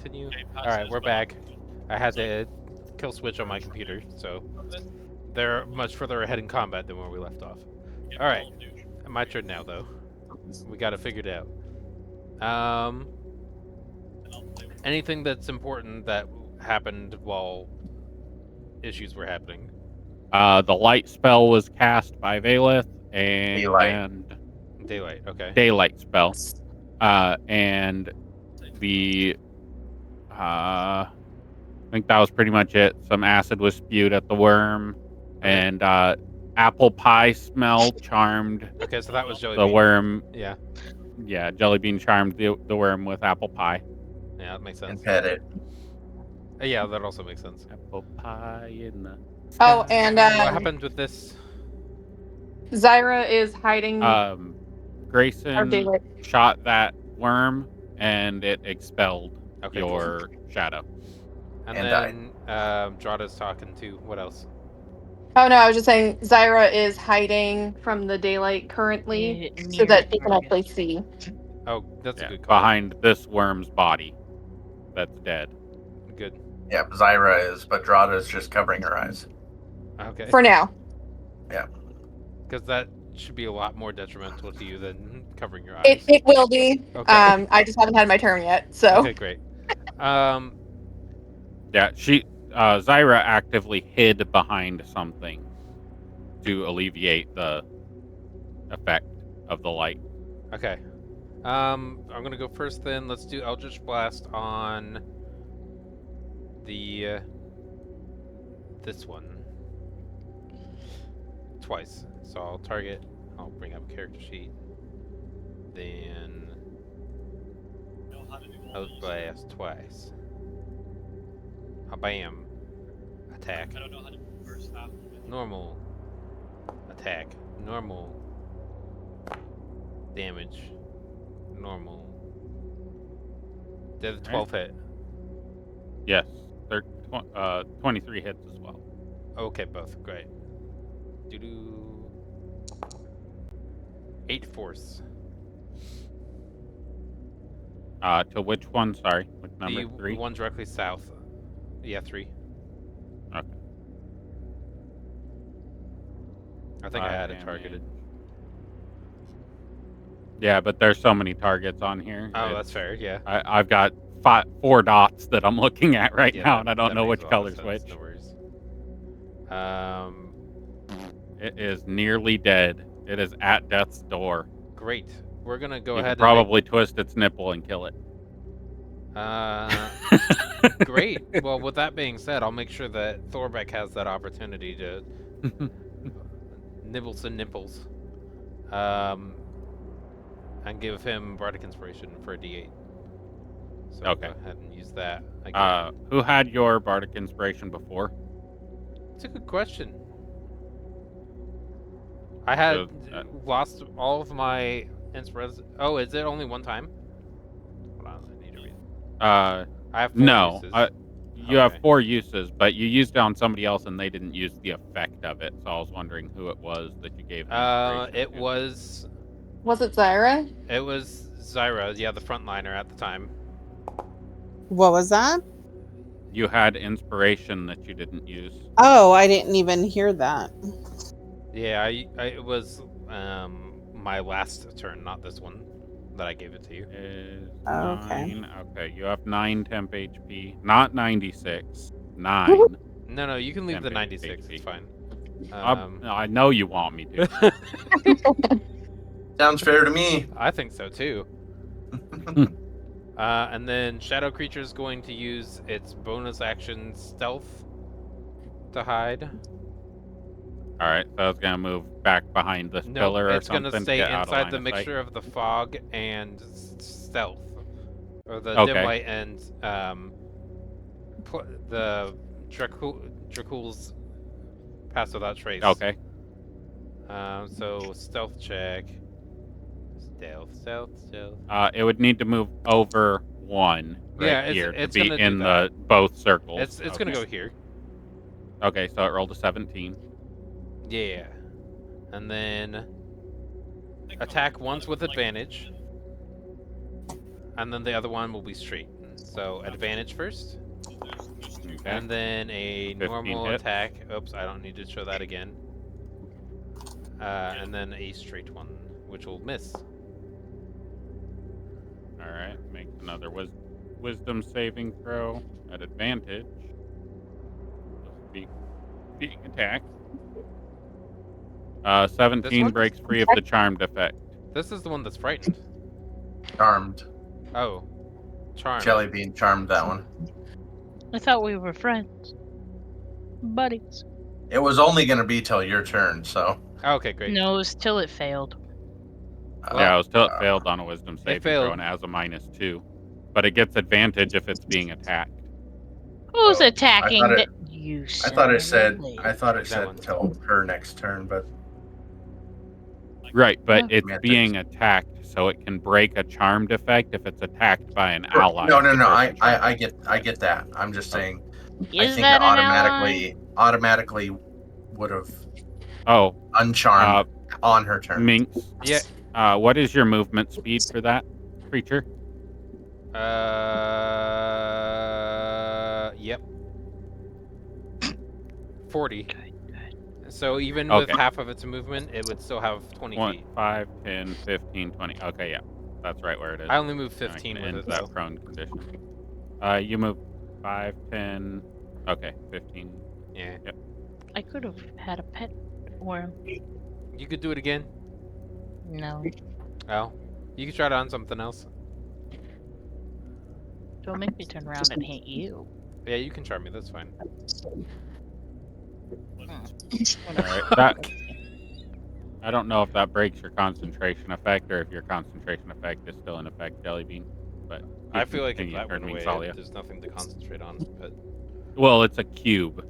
Continue. Okay, All right, we're but back. I had the kill switch on my computer, so they're much further ahead in combat than where we left off. All right, my turn now, though. We got it figured out. Anything that's important that happened while issues were happening? The light spell was cast by Valeth, Daylight. and Daylight. Okay. daylight spell. And the I think that was pretty much it. Some acid was spewed at the worm, Okay. and apple pie smell charmed Okay, so that was Jelly the Bean. worm. Yeah. Yeah, Jellybean charmed the worm with apple pie. Yeah, that makes sense. And pet it. Yeah, that also makes sense. Apple pie in the Oh, sky. and What happened with this? Zyra is hiding. Grayson Daylight. shot that worm, and it expelled Okay, your shadow. And And then Drada's talking to what else? Oh no, I was just saying Zyra is hiding from the daylight currently, so that she can actually see. Oh, that's a good call. Behind this worm's body that's dead. Good. Yeah, Zyra is, but Drada is just covering her eyes. Okay. For now. Yeah. Because that should be a lot more detrimental to you than covering your eyes. It will be. Okay. I just haven't had my turn yet, so. Okay, great. Yeah, Zyra actively hid behind something to alleviate the effect of the light. Okay. I'm gonna go first then. Let's do Eldritch Blast on the this one. Twice. So I'll target, I'll bring up character sheet. Then Eldritch Blast twice. Bam. Attack. I don't know how to do first half. Normal. Attack. Normal. Damage. Normal. Did the 12 hit? Yes, 23 hits as well. Okay, both. Great. Doo-doo. 8 force. To which one? Sorry, which number? The 3? one directly south. Yeah, 3. Okay. I think I had it targeted. Yeah, but there's so many targets on here. Oh, that's fair. Yeah. I've got 4 dots that I'm looking at right now, and I don't know which color switch. No worries. It is nearly dead. It is at death's door. Great. We're gonna go You ahead can probably twist its nipple and kill it. Great. Well, with that being said, I'll make sure that Thorbeck has that opportunity to nibble some nipples. And give him Bardic Inspiration for a D8. So Okay. go ahead and use that again. Who had your Bardic Inspiration before? It's a good question. I had lost all of my inspiration. Oh, is it only one time? Hold on, I need to read. I have 4 no. uses. You have 4 uses, but you used it on somebody else, and they didn't use the effect of it. So I was wondering who it was that you gave. It was. Was it Zyra? It was Zyra, yeah, the frontliner at the time. What was that? You had inspiration that you didn't use. Oh, I didn't even hear that. Yeah, it was my last turn, not this one, that I gave it to you. Okay. 9. Okay, you have 9 temp HP, not 96. 9. No, you can leave Temp the 96. HP. It's fine. I know you want me to. Sounds fair to me. I think so too. And then Shadow Creature is going to use its bonus action Stealth to hide. All right, so it's gonna move back behind this No, pillar or it's something. going to to stay get out of inside line the of sight. mixture of the fog and Stealth, or the Okay. dim light and the Dracul's Pass Without Trace. Okay. So Stealth check. Stealth. It would need to move over 1 right Yeah, here it's to be gonna do in that. the both circles. It's gonna go here. Okay, so it rolled a 17. Yeah. And then attack once with advantage. And then the other one will be straight. So advantage first, Okay. and then a 15 normal hits. attack. Oops, I don't need to show that again. And then a straight one, which will miss. All right. Makes another wisdom saving throw at advantage. Being attacked. 17 one? breaks free of the charmed effect. This is the one that's frightened. Charmed. Oh, charmed. Jelly bean charmed that one. I thought we were friends. Buddies. It was only going to be till your turn, so. Oh, okay, great. No, it was till it failed. Yeah, it was till it failed on a wisdom saving throw failed. and it has a -2. But it gets advantage if it's being attacked. Who's Oh, attacking I thought it- you? I thought it said That one. till her next turn, but Right, but Yeah. it's Advantage. being attacked, so it can break a charmed effect if it's attacked by an ally. no, of the I person charmed. I get that. I'm just saying. I Is think that it an automatically would have Oh, uncharmed on her turn. Minx. Yeah. What is your movement speed for that creature? Yep. 40. ally? So even with Okay. half of its movement, it would still have 20 feet. 5, 10, 15, 20. Okay, yeah. That's right where it is. I only moved Now I 15 can with end it, that though. prone condition. You move 5, 10. Okay, 15. Yeah. I could have had a pet worm. You could do it again. No. Oh. You could try it on something else. Don't make me turn around and hate you. Yeah, you can try me. That's fine. Alright, that. I don't know if that breaks your concentration effect or if your concentration effect is still in effect, Jellybean. But I feel like if continue that went turning away, Salia. there's nothing to concentrate on. But Well, it's a cube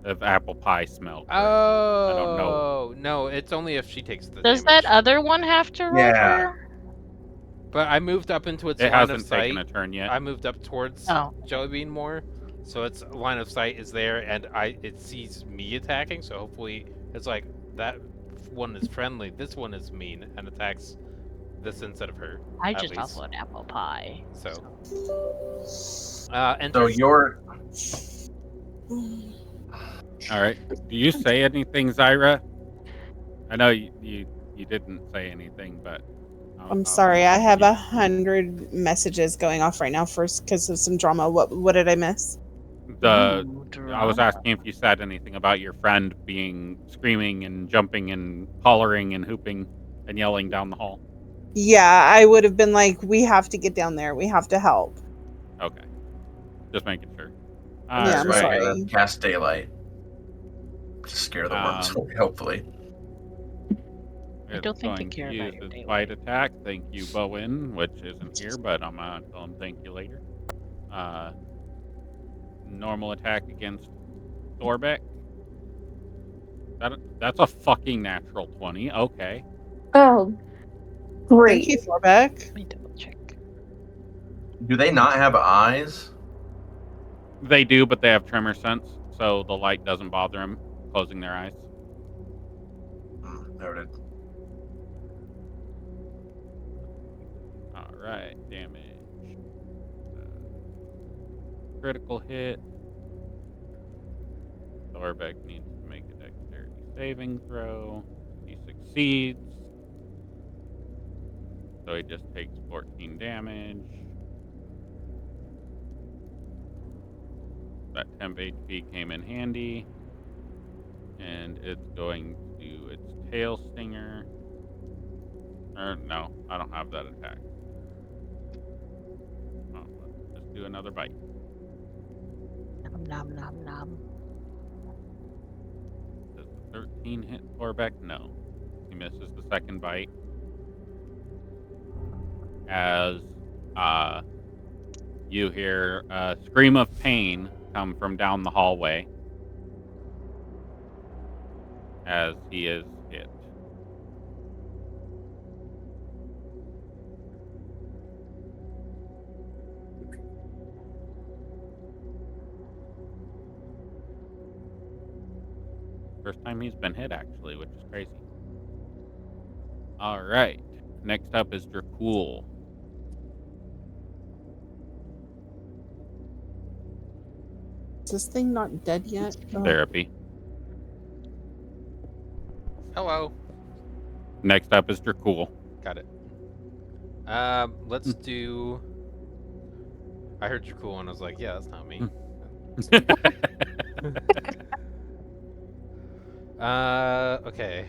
of apple pie smell. oh, don't know. No, it's only if she takes the Does damage. that other one have to roll Yeah. for? But I moved up into its It line of hasn't sight. taken a turn yet. I moved up towards Oh. Jellybean more, so its line of sight is there, and it sees me attacking. So hopefully, it's like that one is friendly, this one is mean, and attacks this instead of her. I at just least. also an apple pie. So, So enters. you're All right. Do you say anything, Zyra? I know you didn't say anything, but I'm sorry. I have 100 messages going off right now first because of some drama. What did I miss? Ooh, I was drama. asking if you said anything about your friend being screaming and jumping and hollering and hooping and yelling down the hall. Yeah, I would have been like, we have to get down there. We have to help. Okay. Just making sure. Yeah, I'm That's why I sorry. gotta cast daylight. To scare the worms away, hopefully. I don't think they It's care going to about use your its daylight. bite attack. Thank you, Bowen, which isn't here, but I'm gonna tell him thank you later. Normal attack against Thorbeck. That's a fucking natural 20. Okay. Oh, great. Thank you, Thorbeck. Let me double check. Do they not have eyes? They do, but they have tremor sense, so the light doesn't bother them closing their eyes. Noted. All right, damage. Critical hit. Thorbeck needs to make a dexterity saving throw. He succeeds. So he just takes 14 damage. That temp HP came in handy. And it's going to do its tail stinger. Or no, I don't have that attack. Oh, let's just do another bite. Nom nom nom nom. Does the 13 hit Thorbeck? No. He misses the second bite. As you hear a scream of pain come from down the hallway as he is hit. First time he's been hit, actually, which is crazy. All right. Next up is Dracul. Is this thing not dead yet? Oh. Therapy. Hello. Next up is Dracul. Got it. Let's do. I heard you're cool, and I was like, yeah, that's not me. Okay.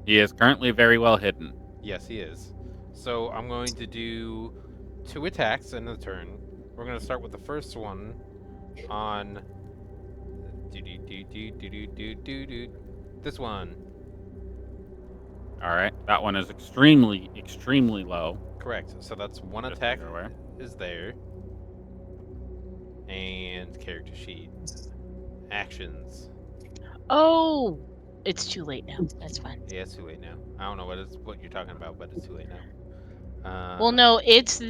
He is currently very well hidden. Yes, he is. So I'm going to do 2 attacks in a turn. We're going to start with the first one on this one. All right, that one is extremely, extremely low. Correct. So that's 1 Just so attack you're aware. is there. And character sheet. Actions. Oh, it's too late now. That's fine. Yeah, it's too late now. I don't know what you're talking about, but it's too late now. Well, no, it's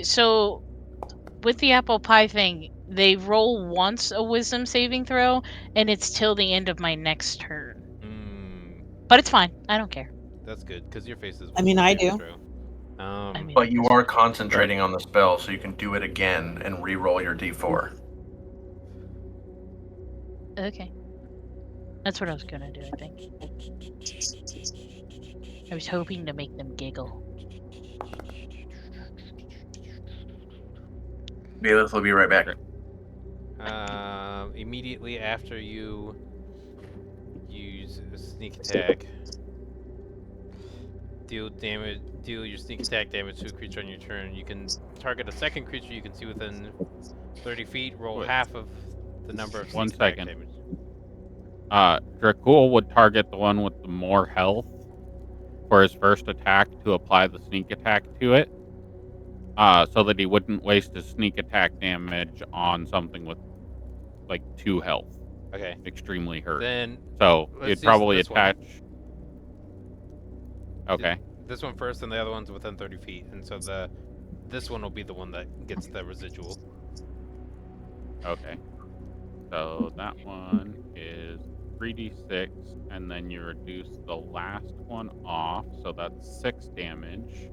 so with the apple pie thing, they roll once a wisdom saving throw, and it's till the end of my next turn. But it's fine. I don't care. That's good, because your face is. I mean, I do. I mean, But you are concentrating on the spell, so you can do it again and re-roll your d4. okay. That's what I was gonna do, I think. I was hoping to make them giggle. Neelith will be right back. Immediately after you use a sneak attack, deal your sneak attack damage to a creature on your turn. You can target a second creature you can see within 30 feet. Roll half of the number of sneak attack damage. Dracul would target the one with the more health for his first attack to apply the sneak attack to it, so that he wouldn't waste his sneak attack damage on something with like 2 health. Okay. Extremely hurt. Then so he'd probably this attach. Okay. This one first, and the other one's within 30 feet, and so this one will be the one that gets the residual. Okay. So that one is 3d6, and then you reduce the last one off, so that's 6 damage.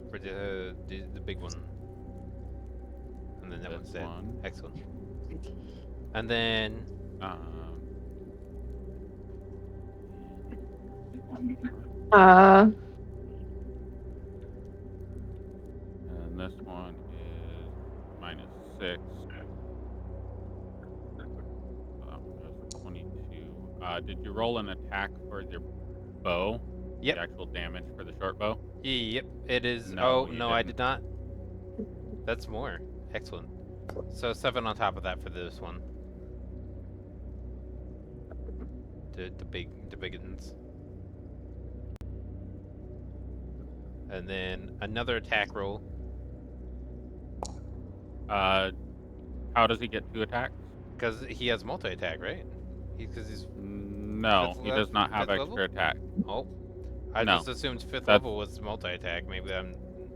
For the big one. And then that This one's dead. one. Excellent. And then and this one is -6. So that one goes for 22. Did you roll an attack for your bow? Yep. The actual damage for the short bow? Yep, it is. No, No, I did not. That's more. Excellent. So 7 on top of that for this one. The big ones. And then another attack roll. How does he get 2 attacks? Because he has multi-attack, right? Because he's No, he does not have fifth extra level? attack. Oh, I No. just assumed 5th That's- level was multi-attack. Maybe I'm.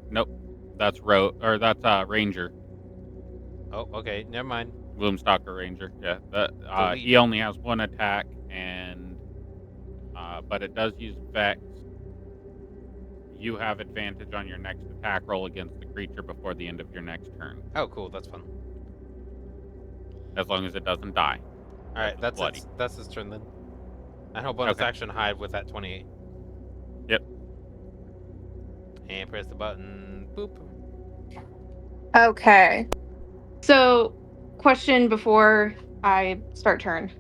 Nope. That's Ranger. Oh, okay. Never mind. Gloomstalker Ranger. Yeah. Delete. He only has 1 attack, and but it does use Vex. You have advantage on your next attack roll against the creature before the end of your next turn, Oh, cool. That's fun. as long as it doesn't die. All right, That's bloody. that's his turn then. And he'll bonus Okay. action hide with that 28. Yep. And press the button. Boop. Okay. So, question before I start turn.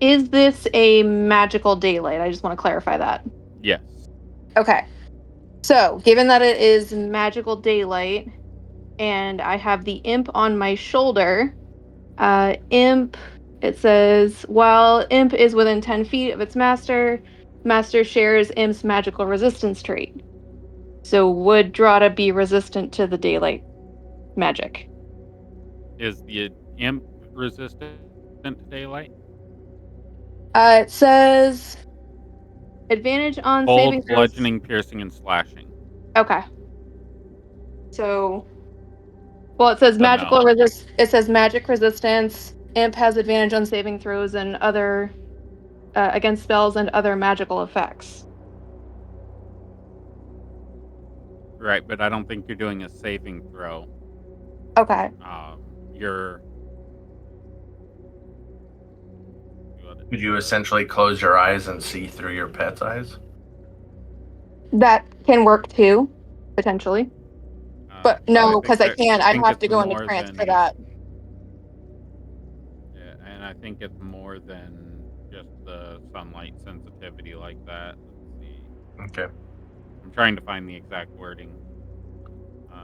Is this a magical daylight? I just want to clarify that. Yes. Okay. So, given that it is magical daylight, and I have the imp on my shoulder, imp, it says, while imp is within 10 feet of its master, master shares imp's magical resistance trait. So, would Drata be resistant to the daylight magic? Is the imp resistant to daylight? It says advantage on Cold, saving throws. bludgeoning, piercing, and slashing. Okay. So, well, it says So magical no. It says magic resistance. Imp has advantage on saving throws and other against spells and other magical effects. Right, but I don't think you're doing a saving throw. Okay. You're. Could you essentially close your eyes and see through your pet's eyes? That can work too, potentially. But no, because I can't. I'd have to go into trance for that. Yeah, and I think it's more than just the sunlight sensitivity like that. Let's see. Okay. I'm trying to find the exact wording.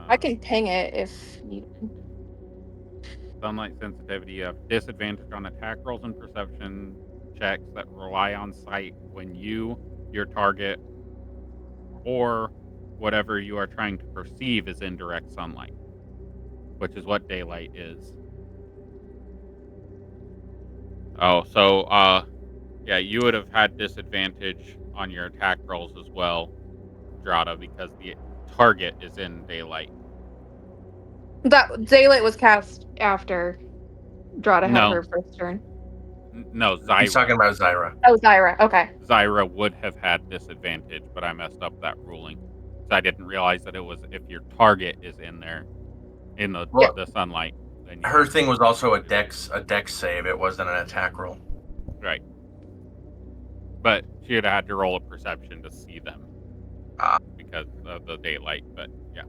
I can ping it if needed. Sunlight sensitivity, you have disadvantage on attack rolls and perception checks that rely on sight when you, your target, or whatever you are trying to perceive is in direct sunlight, which is what daylight is. Oh, so yeah, you would have had disadvantage on your attack rolls as well, Drata, because the target is in daylight. That daylight was cast after Drata had No. her first turn. No, Zyra. He's talking about Zyra. Oh, Zyra. Okay. Zyra would have had disadvantage, but I messed up that ruling. So I didn't realize that it was if your target is in there, in the sunlight. Then her thing was also a dex save. It wasn't an attack roll. Right. But she would have had to roll a perception to see them because of the daylight. But yeah.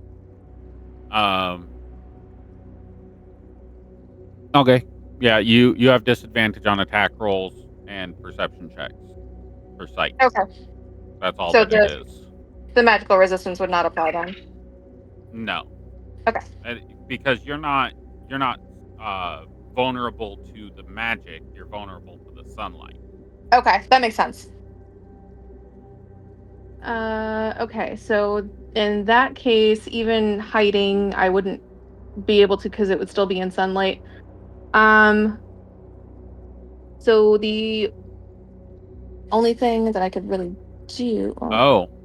Okay. Yeah, you have disadvantage on attack rolls and perception checks for sight. Okay. That's all So that it is. The magical resistance would not apply then. No. Okay. Because you're not vulnerable to the magic. You're vulnerable to the sunlight. Okay, that makes sense. Okay, so in that case, even hiding, I wouldn't be able to because it would still be in sunlight. So the only thing that I could really do.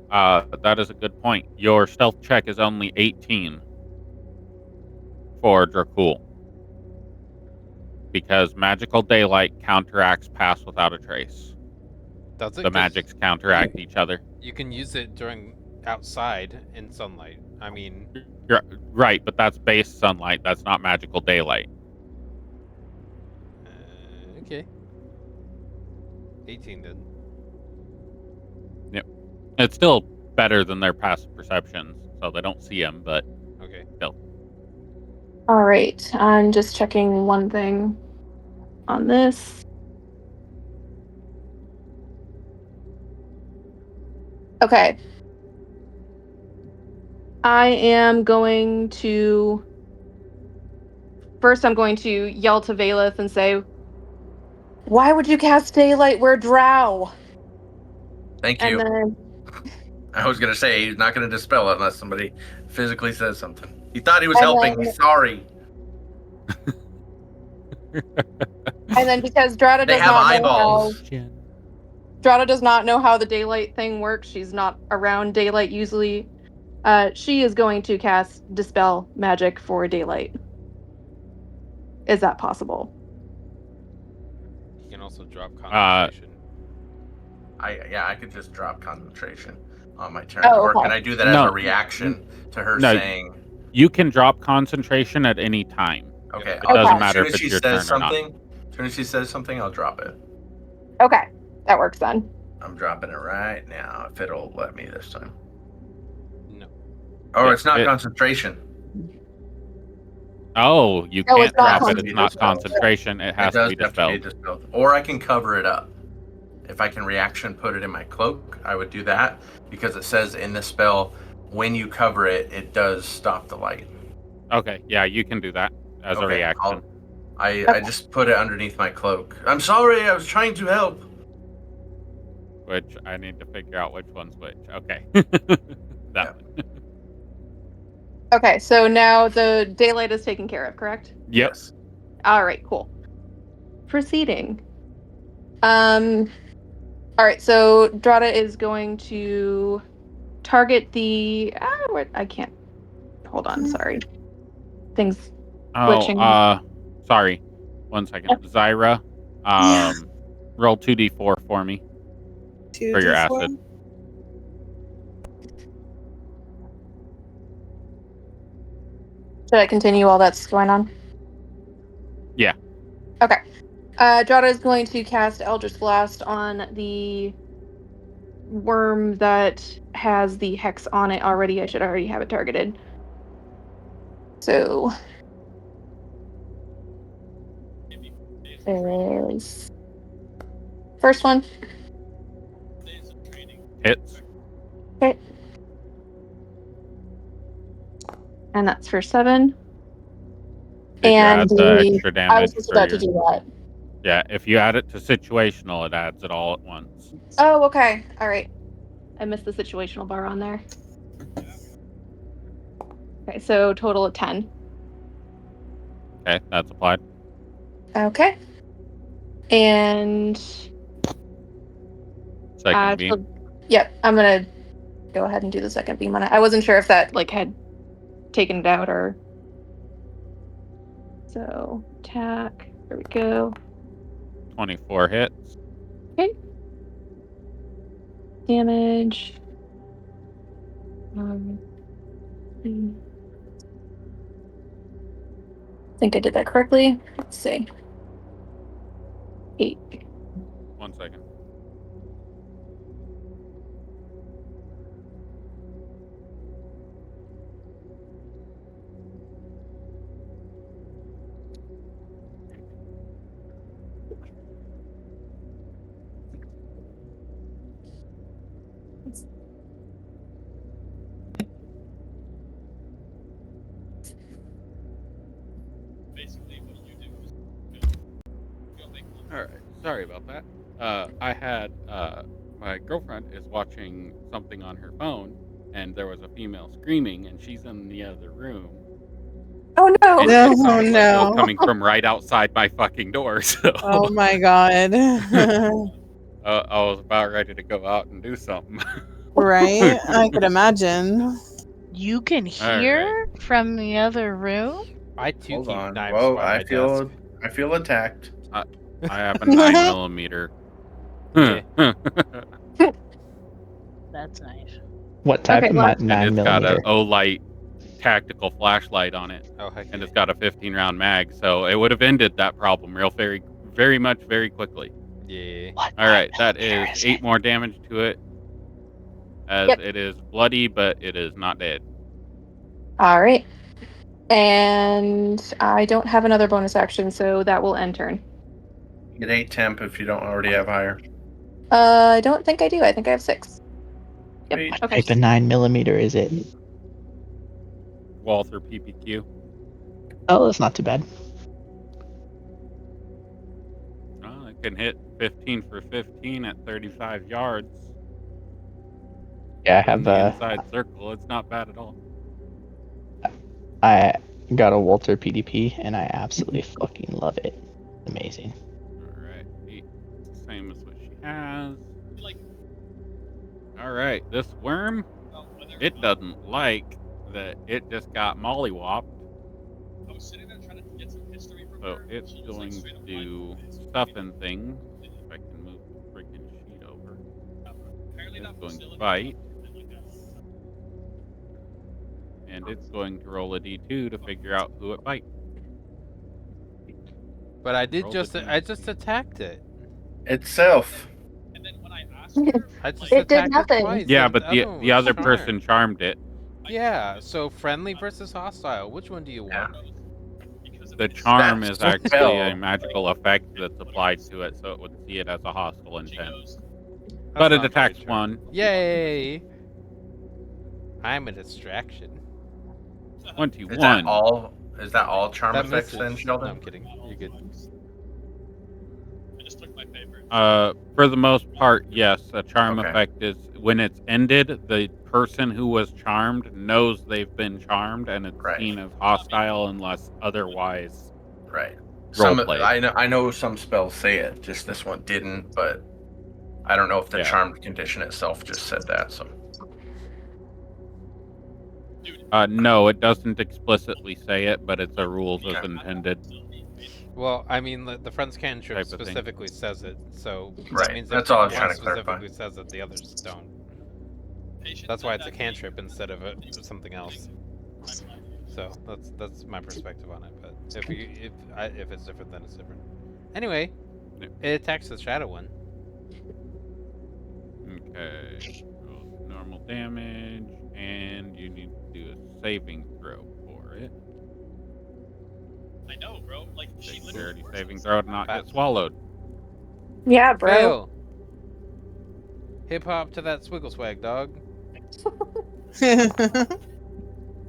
That is a good point. Your stealth check is only 18 for Dracul. Because magical daylight counteracts pass without a trace. Does it? The magics counteract each other. You can use it during outside in sunlight. I mean, right, but that's base sunlight. That's not magical daylight. Okay. 18 then. Yep. It's still better than their passive perceptions, so they don't see them, but okay. Still. All right, I'm just checking one thing on this. Okay. I am going to... First, I'm going to yell to Valeth and say, "Why would you cast daylight? We're drow." Thank you. And then... I was going to say, he's not going to dispel it unless somebody physically says something. He thought he was helping. He's sorry. And then because Drata does not know how... Drata does not know how the daylight thing works. She's not around daylight usually. She is going to cast Dispel Magic for daylight. Is that possible? You can also drop concentration. I could just drop concentration on my turn. Oh, or okay. can I do that as a reaction to her saying... You can drop concentration at any time. Okay. It doesn't matter if it's your turn or not. As soon as she says something, I'll drop it. Okay. That works then. I'm dropping it right now, if it'll let me this time. No. Oh, it's not concentration. Oh, you can't drop it. It's not concentration. It has to be dispelled. Or I can cover it up. If I can reaction put it in my cloak, I would do that. Because it says in the spell, when you cover it, it does stop the light. Okay, yeah, you can do that as a reaction. I just put it underneath my cloak. I'm sorry, I was trying to help. Which I need to figure out which one's which. Okay. That one. Okay, so now the daylight is taken care of, correct? Yep. Yes. All right, cool. Proceeding. All right, so Drata is going to target the... I can't... Hold on, sorry. Things glitching. Sorry. 1 second. Zyra, roll 2d4 for me. 2d4? For your acid. Should I continue while that's going on? Yeah. Okay. Jada is going to cast Eldritch Blast on the worm that has the hex on it already. I should already have it targeted. So there's first one. Hits. Okay. And that's for 7. Did you and add the extra I was damage just for about your... to do that. Yeah, if you add it to situational, it adds it all at once. Oh, okay. All right. I missed the situational bar on there. Okay, so total of 10. Okay, that's applied. Okay. And Second beam. yep, I'm gonna go ahead and do the second beam on it. I wasn't sure if that like had taken it out or so attack. There we go. 24 hits. Okay. Damage. I think I did that correctly. Let's see. 8. 1 second. Alright, sorry about that. I had, my girlfriend is watching something on her phone, and there was a female screaming, and she's in the other room. Oh no! And No, it sounded like it was no. coming from right outside my fucking door, so... Oh my god. I was about ready to go out and do something. Right? I could imagine. You can hear Alright. from the other room? I too Hold keep on. knives Whoa, by my desk. I feel attacked. I have a 9mm. Yeah. That's nice. What type Okay, of well- 9 And it's got millimeter? a Olight tactical flashlight on it, Oh heck and yeah. it's got a 15-round mag, so it would have ended that problem very much, very quickly. Yeah. What All right, type that millimeter is it? 8 more damage to it, as Yep. it is bloody, but it is not dead. All right. And I don't have another bonus action, so that will end turn. You get 8 temp if you don't already have higher. I don't think I do. I think I have 6. Yep. Sweet. What Okay. type of 9 millimeter is it? Walther PPQ. Oh, that's not too bad. It can hit 15 for 15 at 35 yards. Yeah, I In have the inside circle, it's not bad at all. I got a Walter PDP and I absolutely fucking love it. Amazing. Alright, 8. Same as what she has. Alright, this worm, it doesn't like that it just got mollywopped. So it's going to do stuff and things. If I can move the freaking sheet over. It's going to bite. And it's going to roll a d2 to figure out who it bites. But I did Roll just the I just attacked it. Itself. I just It did attacked nothing. it twice. Yeah, and but the one other was person charmed it. Yeah, so friendly versus hostile. Which one do you want? The charm That's is the actually spell. a magical effect that's applied to it, so it would see it as a hostile intent. That's But it not very attacks true. one. Yay! I'm a distraction. 21. Is that all charm That effects misses. then, No, Sheldon? I'm kidding. You're good. For the most part, yes. A charm Okay. effect is when it's ended, the person who was charmed knows they've been charmed, and it's Right. seen as hostile unless otherwise. Right. Roleplay. I know some spells say it, just this one didn't, but I don't know if the Yeah. charmed condition itself just said that. So No, it doesn't explicitly say it, but it's a rules as Okay. intended. Well, I mean, the friend's cantrip Type of thing. specifically says it, so Right, that means that's if all I was one trying to clarify. specifically says it, the others don't. That's why it's a cantrip instead of something else. So that's my perspective on it. But if it's different, then it's different. Anyway, Yep. it attacks the shadow one. Okay. Roll normal damage, and you need to do a saving throw for it. I know, bro. Like, she literally Dexterity forced saving us. throw to not get swallowed. Yeah, bro. Fail. Hip hop to that swiggle swag, dog.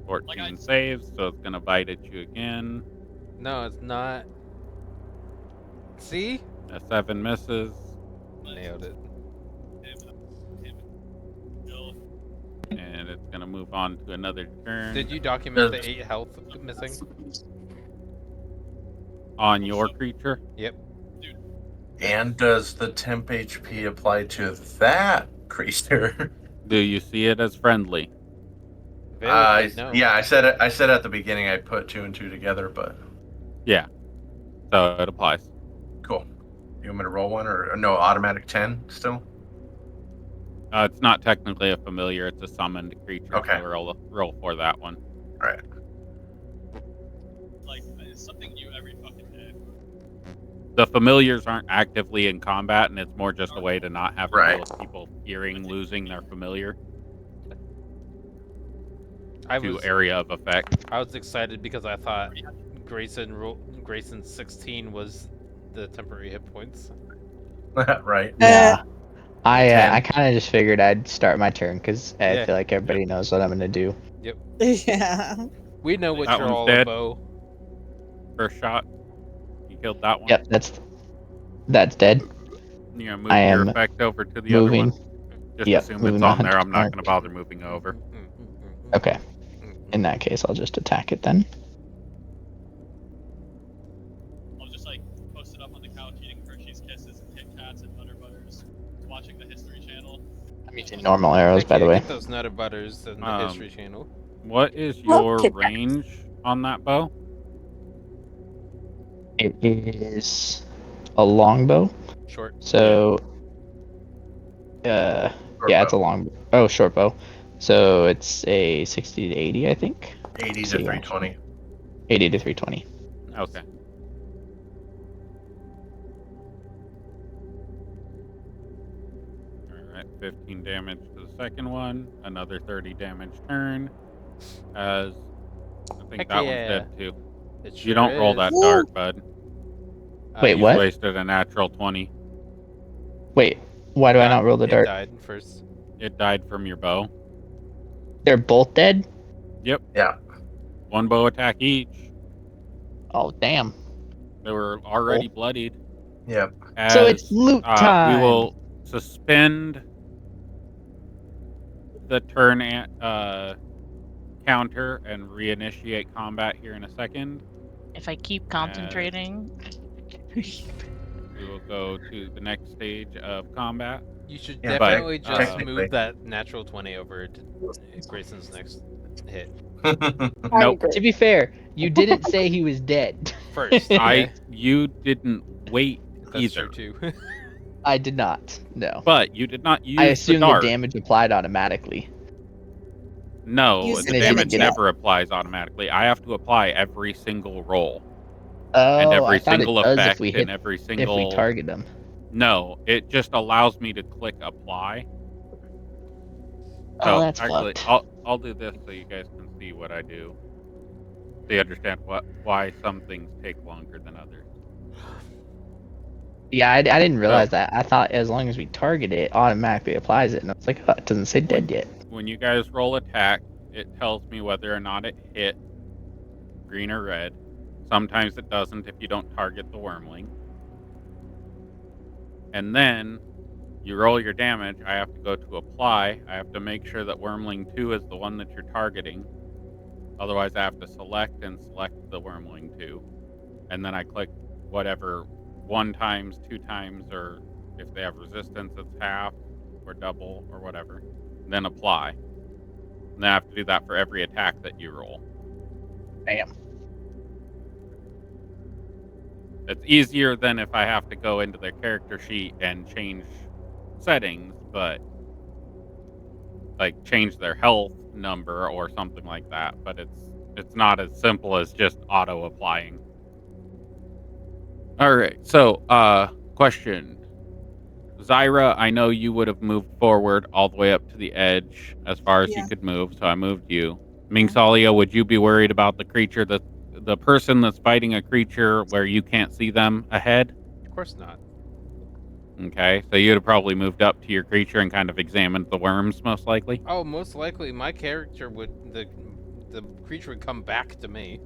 14 saves, so it's gonna bite at you again. No, it's not. See? A 7 misses. Nailed it. And it's gonna move on to another turn. Did you document the 8 health missing? On your creature? Yep. And does the temp HP apply to that creature? Do you see it as friendly? Vale said no. Yeah, I said it. I said at the beginning I put 2 and 2 together, but Yeah. So it applies. cool. You want me to roll one or no automatic 10 still? It's not technically a familiar; it's a summoned creature. Okay. So roll for that one. All right. Like, it's something new every fucking day. The familiars aren't actively in combat, and it's more just a way to not have to deal with people fearing losing their familiar to area of effect. I was excited because I thought Grayson's 16 was the temporary hit points. Right. Yeah. I 10. kind of just figured I'd start my turn because I Yeah. feel like everybody knows what I'm gonna do. Yeah. We know what That you're one's all dead. about. First shot, you killed that one. Yep, that's dead. You're gonna move I your am effect over to the moving. other one. Just Yep, assume moving it's on there. I'm 100 not mark. gonna bother moving over. Okay. In that case, I'll just attack it then. I'll just, like, post it up on the couch eating Hershey's Kisses and Kit Kats and Butter Butters, watching the History Channel. I'm using normal arrows, by the way. Get those Nutter Butters and the History Channel. What is Love your Kit Kats. range on that bow? It is a longbow. Short. So, yeah, it's a long. Oh, short bow. So it's a 60 to 80, I think. 80 to See, 320. 80 to 320. Okay. Alright, 15 damage to the second one. Another 30 damage turn. As I think Heck that yeah. one's dead too. It You sure don't roll is. that Woo! dart, bud. Wait, You what? wasted a natural 20. Wait, why do I not roll the It dart? died first. It died from your bow. They're both dead? Yep. Yeah. One bow attack each. Oh, damn. They were already bloodied. Yep. So it's loot We time. will suspend the turn counter and reinitiate combat here in a second. If I keep concentrating. We will go to the next stage of combat. You should Yeah, definitely but, just technically- move that natural 20 over to Grayson's next hit. Nope. To be fair, you didn't say he was dead. First. Yeah, You didn't wait that's either, true too. I did not. No. but you did not use I assume the the dart. damage applied automatically. No, Use the the damage damage. never applies automatically. I have to apply every single roll Oh, and I every thought it single does effect if we and hit, every if single. we target them. No, it just allows me to click apply. Oh, that's actually, fucked. I'll do this so you guys can see what I do. So you understand why some things take longer than others. Yeah, I didn't realize that. I thought as long as we target it, automatically applies it, and I was like, oh, it doesn't say dead yet. When you guys roll attack, it tells me whether or not it hit green or red. Sometimes it doesn't if you don't target the wormling. And then you roll your damage. I have to go to apply. I have to make sure that wormling 2 is the one that you're targeting. Otherwise, I have to select the wormling 2. And then I click whatever 1 times, 2 times, or if they have resistance, it's half or double or whatever. Then apply. And then I have to do that for every attack that you roll. Damn. It's easier than if I have to go into their character sheet and change settings, but like change their health number or something like that. But it's It's not as simple as just auto applying. All right. So, question. Zyra, I know you would have moved forward all the way up to the edge as far as you Yeah. could move, so I moved you. Mingsalia, would you be worried about the creature, the person that's fighting a creature where you can't see them ahead? Of course not. Okay, so you'd have probably moved up to your creature and kind of examined the worms, most likely. Oh, most likely my character would the creature would come back to me.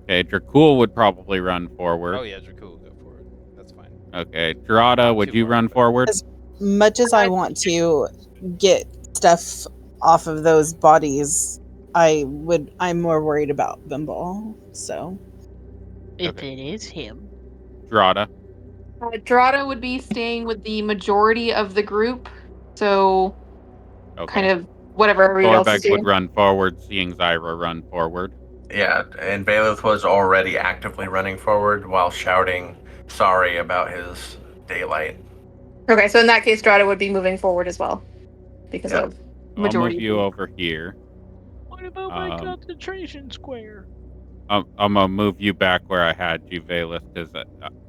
Okay, Dracul would probably run forward. Oh yeah, Dracul would go forward. That's fine. Okay, Gerada, Not would too you far, run but- forward? As much as I want to get stuff off of those bodies, I'm more worried about Bimble. So If Okay. it is him. Gerada. Dorada would be staying with the majority of the group, so Okay. kind of whatever everybody else is Thorbeck would doing. run forward, seeing Zyra run forward. Yeah, and Bailiff was already actively running forward while shouting sorry about his daylight. Okay, so in that case, Dorada would be moving forward as well because Yep. of I'll majority. move you over here. What about my concentration square? I'm gonna move you back where I had you, Valith, because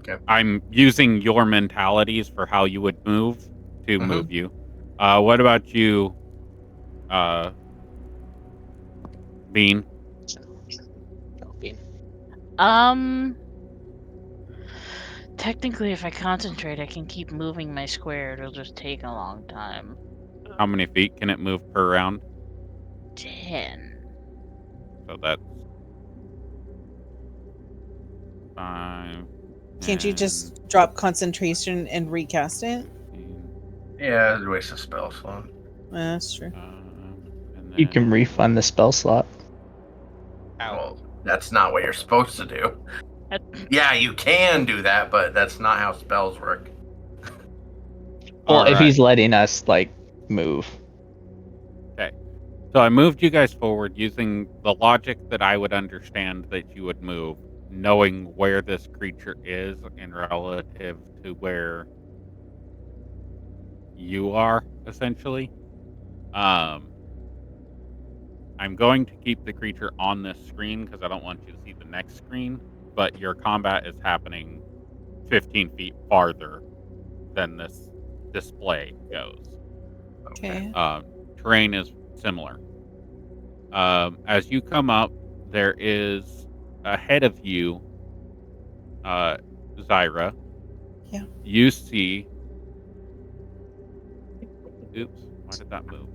Okay. I'm using your mentalities for how you would move to Mhm. move you. What about you, Bean? Technically, if I concentrate, I can keep moving my square. It'll just take a long time. How many feet can it move per round? 10. So that's 5. can't you 10, just drop concentration and recast it? 15, Yeah, it's a waste of spell slot. That's true. and You then can refund the spell slot. Ow. Well, that's not what you're supposed to do. That- Yeah, you can do that, but that's not how spells work. Well, if Alright. he's letting us like move. So I moved you guys forward using the logic that I would understand that you would move, knowing where this creature is in relative to where you are, essentially. I'm going to keep the creature on this screen because I don't want you to see the next screen, but your combat is happening 15 feet farther than this display goes. Okay. Terrain is similar. As you come up, there is ahead of you, Zyra. Yeah. You see. Oops, why did that move?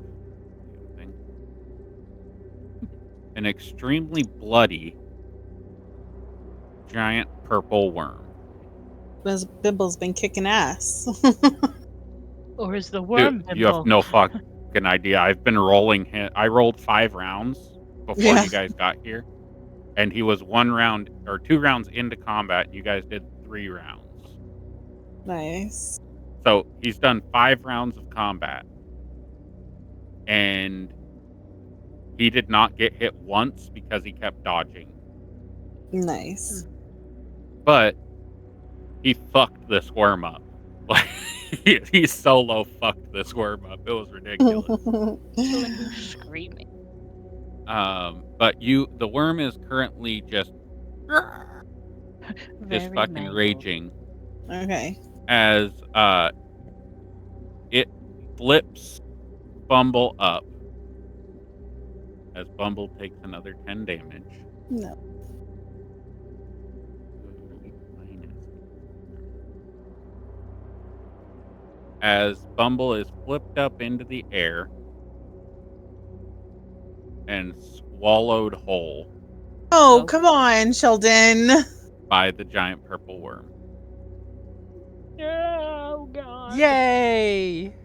Thing. An extremely bloody giant purple worm. Bimble's been kicking ass. Or is the worm Dude, you have no fucking idea. I've been rolling him. I rolled 5 rounds before Yeah. you guys got here, and he was 1 round or 2 rounds into combat. And you guys did 3 rounds, Nice. so he's done 5 rounds of combat, and he did not get hit once because he kept dodging. Nice. But he fucked this worm up. Like he solo fucked this worm up. It was ridiculous. Screaming. But the worm is currently just Very fucking mangled. raging Okay. as it flips Bumble up as Bumble takes another 10 damage. No. As Bumble is flipped up into the air and swallowed whole Oh, come on, Sheldon. by the giant purple worm. Oh, God. Yay!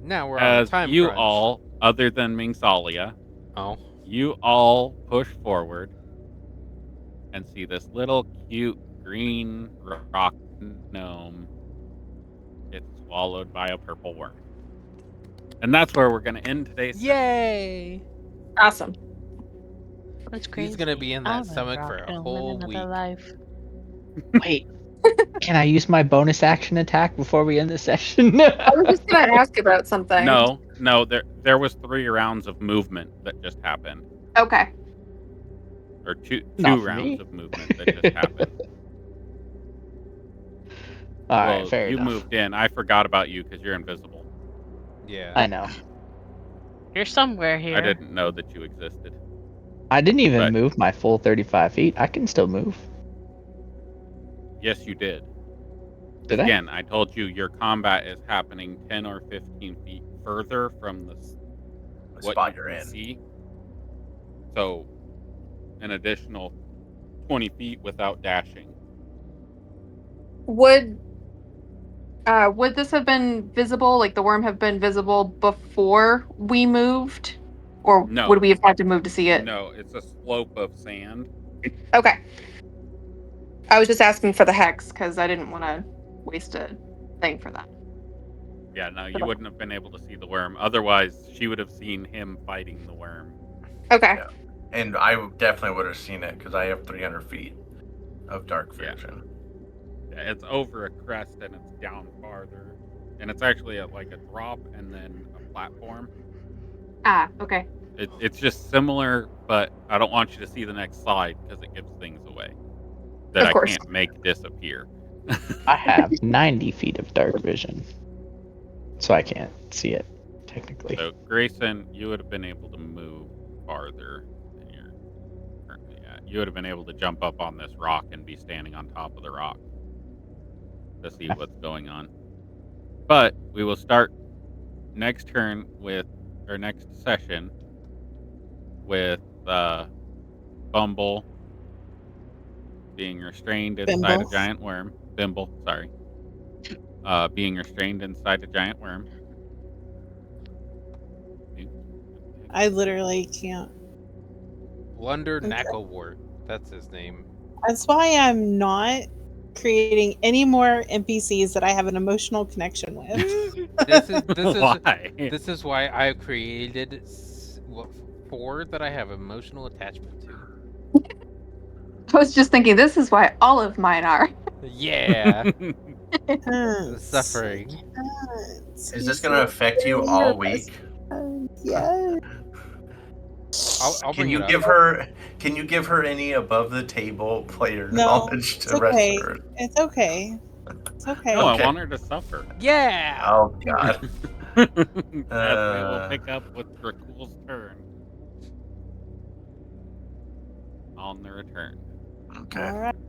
Now we're on a As time you crunch. all, other than Mingsalia, Oh. you all push forward and see this little cute green rock gnome get swallowed by a purple worm. And that's where we're going to end today's session. Yay! Awesome. That's crazy. He's gonna be in that I'm stomach for rock a gnome in whole another week. life. Wait, can I use my bonus action attack before we end the session? I was just gonna ask about something. No, there was 3 rounds of movement that just happened. Okay. Or two Not for rounds me. of movement that just happened. All Well, right, fair you enough. moved in. I forgot about you because you're invisible. Yeah. I know. You're somewhere here. I didn't know that you existed. I didn't even But- move my full 35 feet. I can still move. Yes, you did. Did I? Again, I told you your combat is happening 10 or 15 feet further from The what spot you you're can in. see. So, an additional 20 feet without dashing. Would this have been visible, like the worm have been visible before we moved? Or No. would we have had to move to see it? No, it's a slope of sand. Okay. I was just asking for the hex because I didn't want to waste a thing for that. Yeah, no, you wouldn't have been able to see the worm. Otherwise, she would have seen him fighting the worm. Okay. Yeah. And I definitely would have seen it because I have 300 feet of dark Yeah. vision. Yeah, it's over a crest and it's down farther. And it's actually at like a drop and then a platform. Ah, okay. It's just similar, but I don't want you to see the next slide because it gives things away that Of I course. can't make disappear. I have 90 feet of dark vision. So I can't see it, technically. So, Grayson, you would have been able to move farther than you're currently at. You would have been able to jump up on this rock and be standing on top of the rock to see what's going on. But we will start next turn with, or next session with Bumble being restrained inside a Bimble. giant worm. Bimble, sorry. Being restrained inside a giant worm. I literally can't. Lunder Okay. Knackleworth. That's his name. That's why I'm not creating any more NPCs that I have an emotional connection with. This is Why? this is why I created 4 that I have emotional attachment to. I was just thinking, this is why all of mine are. Yeah, Can't. suffering. Is this going to affect you all week? Yeah. I'll Can bring you it give up. her? Can you give her any above the table player No, knowledge it's to rest okay. her? It's okay. It's okay. No, Okay. I want her to suffer. Yeah. Oh God. As we will pick up with Dracul's turn on the return. Okay. All right. Are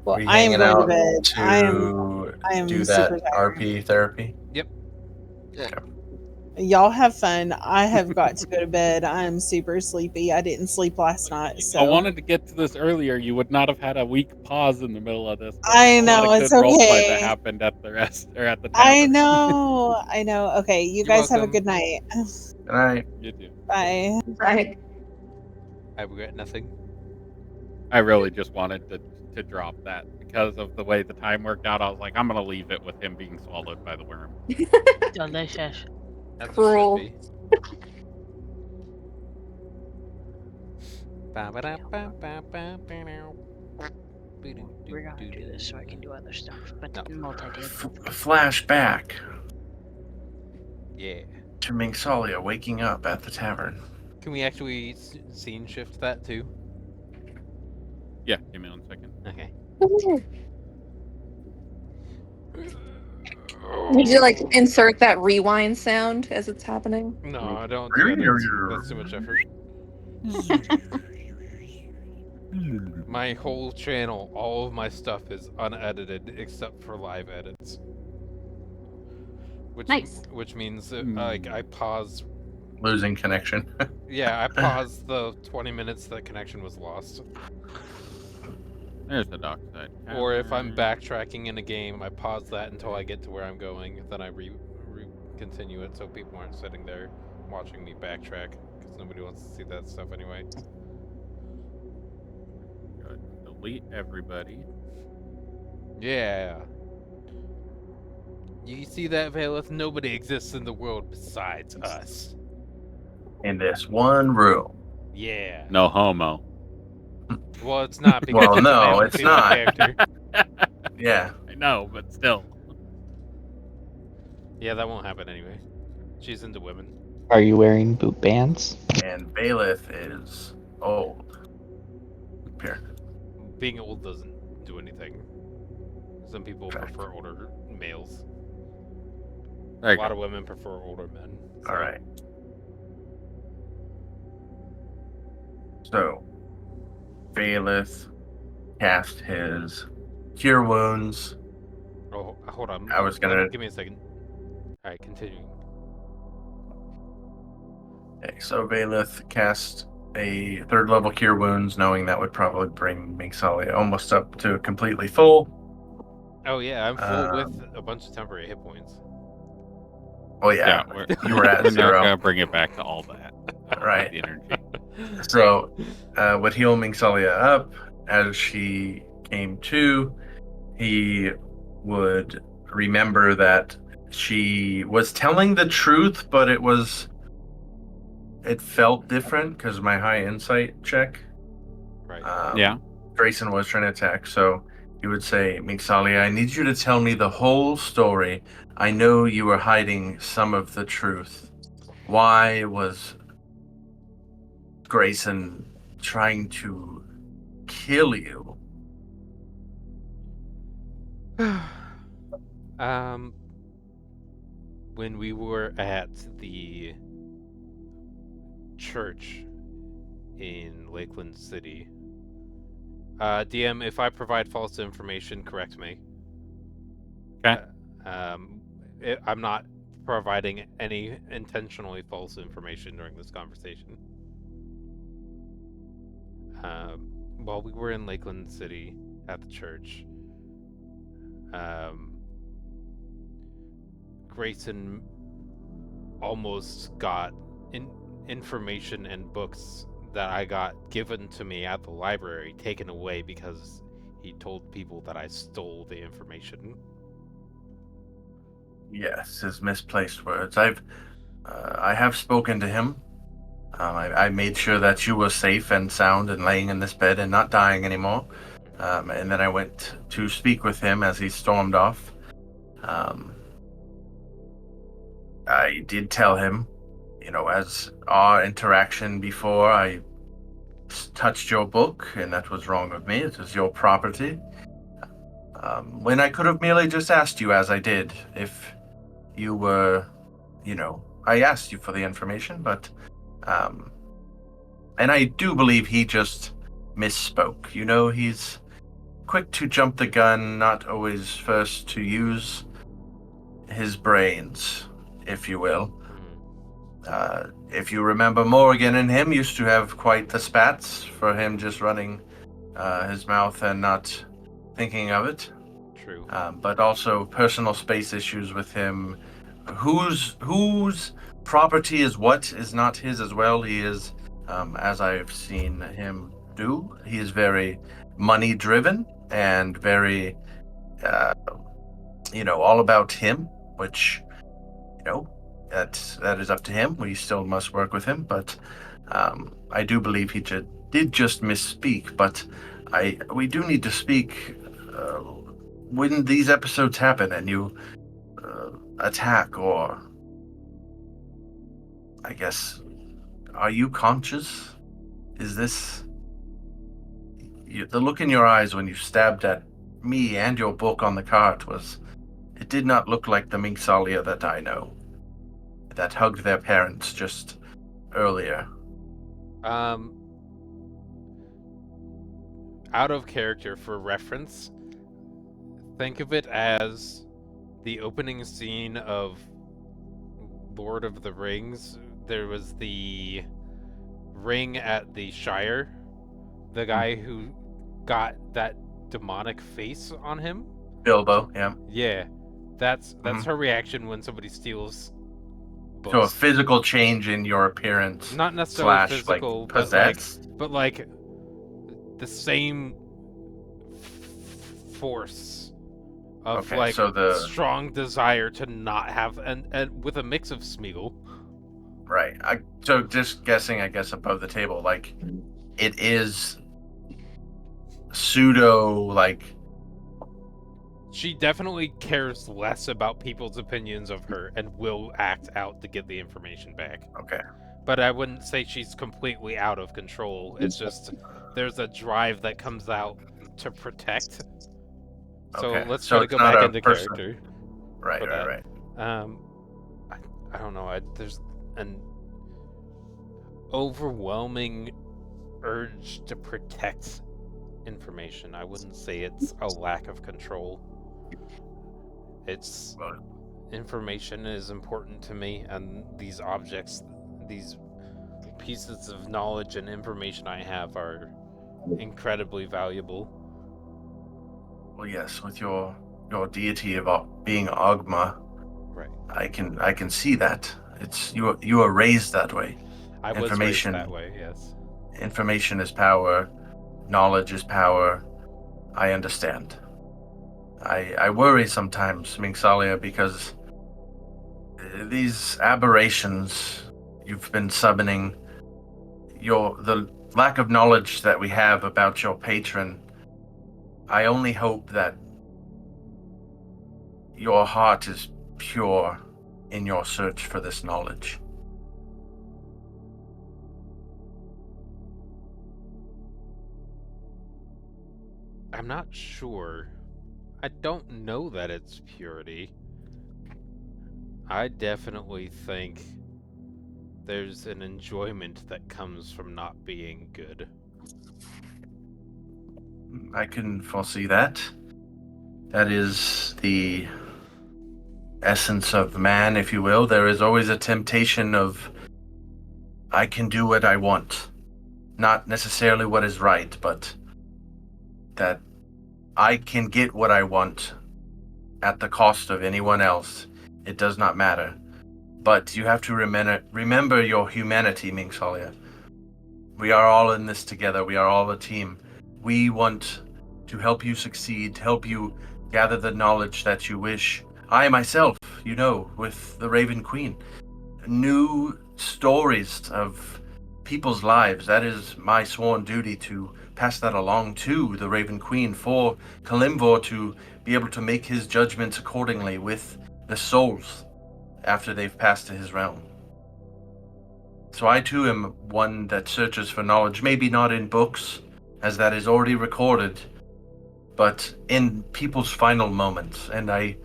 Well, we I am hanging going to out bed. to I am do super that tired. RP therapy? Y'all have fun. I have got to go to bed. I'm super sleepy. I didn't sleep last night, so I wanted to get to this earlier. You would not have had a weak pause in the middle of this. I A lot know, of it's good roleplay that okay. happened at the rest or at the I tavern. know. I know. Okay, you You're guys have a welcome. good night. Good night. You do. Bye. Right. I regret nothing. I really just wanted to drop that because of the way the time worked out. I was like, I'm gonna leave it with him being swallowed by the worm. Delicious. As Cruel. it should be. We're gonna do this so I can do other stuff, but No. multi-task. Flashback Yeah. to Mingsalia waking up at the tavern. Can we actually scene shift that too? Yeah, give me 1 second. Okay. Did you like insert that rewind sound as it's happening? No, I don't do that. That's too much effort. My whole channel, all of my stuff is unedited except for live edits. Nice. Which means like I pause. Losing connection. Yeah, I paused the 20 minutes that connection was lost. There's the dock side. Or if I'm tavern. backtracking in a game, I pause that until I get to where I'm going, then I continue it so people aren't sitting there watching me backtrack, because nobody wants to see that stuff anyway. Good. Delete everybody. Yeah. You see that, Valeth? Nobody exists in the world besides us. In this one room. Yeah. No homo. Well, it's not because Well, it's no, my own it's female not. character. Yeah. I know, but still. Yeah, that won't happen anyway. She's into women. Are you wearing boot bands? And Bailiff is old. Here. Being old doesn't do anything. Some people Fact. prefer older males. There A you lot go. of women prefer older men. So. All right. So, Bailiff cast his Cure Wounds. Oh, hold on. I was gonna. Give me a second. All right, continuing. Okay, so Bailiff cast a 3rd level Cure Wounds, knowing that would probably bring Mingsalia almost up to completely full. Oh yeah, I'm full with a bunch of temporary hit points. Oh yeah, you were at we're 0. not gonna bring it back to all that. Right. The energy. So, would heal Mingsalia up as she came to. He would remember that she was telling the truth, but it felt different because my high insight check. Right. Yeah. Grayson was trying to attack, so he would say, Mingsalia, I need you to tell me the whole story. I know you were hiding some of the truth. Why was Grayson trying to kill you? When we were at the church in Lakeland City, DM, if I provide false information, correct me. Okay. I'm not providing any intentionally false information during this conversation. While we were in Lakeland City at the church, Grayson almost got information and books that I got given to me at the library taken away because he told people that I stole the information. Yes, his misplaced words. I have spoken to him. I made sure that you were safe and sound and laying in this bed and not dying anymore. And then I went to speak with him as he stormed off. I did tell him, as our interaction before, I touched your book, and that was wrong of me. It was your property. When I could have merely just asked you, as I did, if you were, I asked you for the information, but, and I do believe he just misspoke. He's quick to jump the gun, not always first to use his brains, if you will. If you remember, Morrigan and him used to have quite the spats for him just running his mouth and not thinking of it. True. But also personal space issues with him. Whose property is what is not his as well. He is, as I've seen him do, he is very money driven and very, all about him, which, that is up to him. We still must work with him, but I do believe he did just misspeak. But we do need to speak when these episodes happen and you attack, or I guess, are you conscious? Is this the look in your eyes when you stabbed at me and your book on the cart it did not look like the Mingsalia that I know, that hugged their parents just earlier. Out of character for reference, think of it as the opening scene of Lord of the Rings. There was the ring at the Shire. The guy who got that demonic face on him. Bilbo, yeah. Yeah. That's her reaction when somebody steals books. So a physical change in your appearance. Not necessarily physical, like, possessed. but like the same force of so the strong desire to not have and with a mix of Smeagol. Right. So just guessing, I guess, above the table, like it is pseudo, like She definitely cares less about people's opinions of her and will act out to get the information back. Okay. But I wouldn't say she's completely out of control. It's just there's a drive that comes out to protect. So Okay. let's So try to it's go not back a into person. character Right, for right, that. right. I don't know. There's an overwhelming urge to protect information. I wouldn't say it's a lack of control. It's Well, information is important to me, and these objects, these pieces of knowledge and information I have are incredibly valuable. well, yes, with your deity of being Ogma, Right. I can see that. It's you are raised that way. I was raised Information- that way, yes. Information is power. Knowledge is power. I understand. I worry sometimes, Mingsalia, because these aberrations you've been summoning, the lack of knowledge that we have about your patron, I only hope that your heart is pure in your search for this knowledge. I'm not sure. I don't know that it's purity. I definitely think there's an enjoyment that comes from not being good. I can foresee that. That is the essence of man, if you will. There is always a temptation of, I can do what I want. Not necessarily what is right, but that I can get what I want at the cost of anyone else. It does not matter. But you have to remember your humanity, Mingsalia. We are all in this together. We are all a team. We want to help you succeed, help you gather the knowledge that you wish. I myself, with the Raven Queen, new stories of people's lives. That is my sworn duty, to pass that along to the Raven Queen, for Kalimvor to be able to make his judgments accordingly with the souls after they've passed to his realm. So I too am one that searches for knowledge, maybe not in books, as that is already recorded, but in people's final moments. And I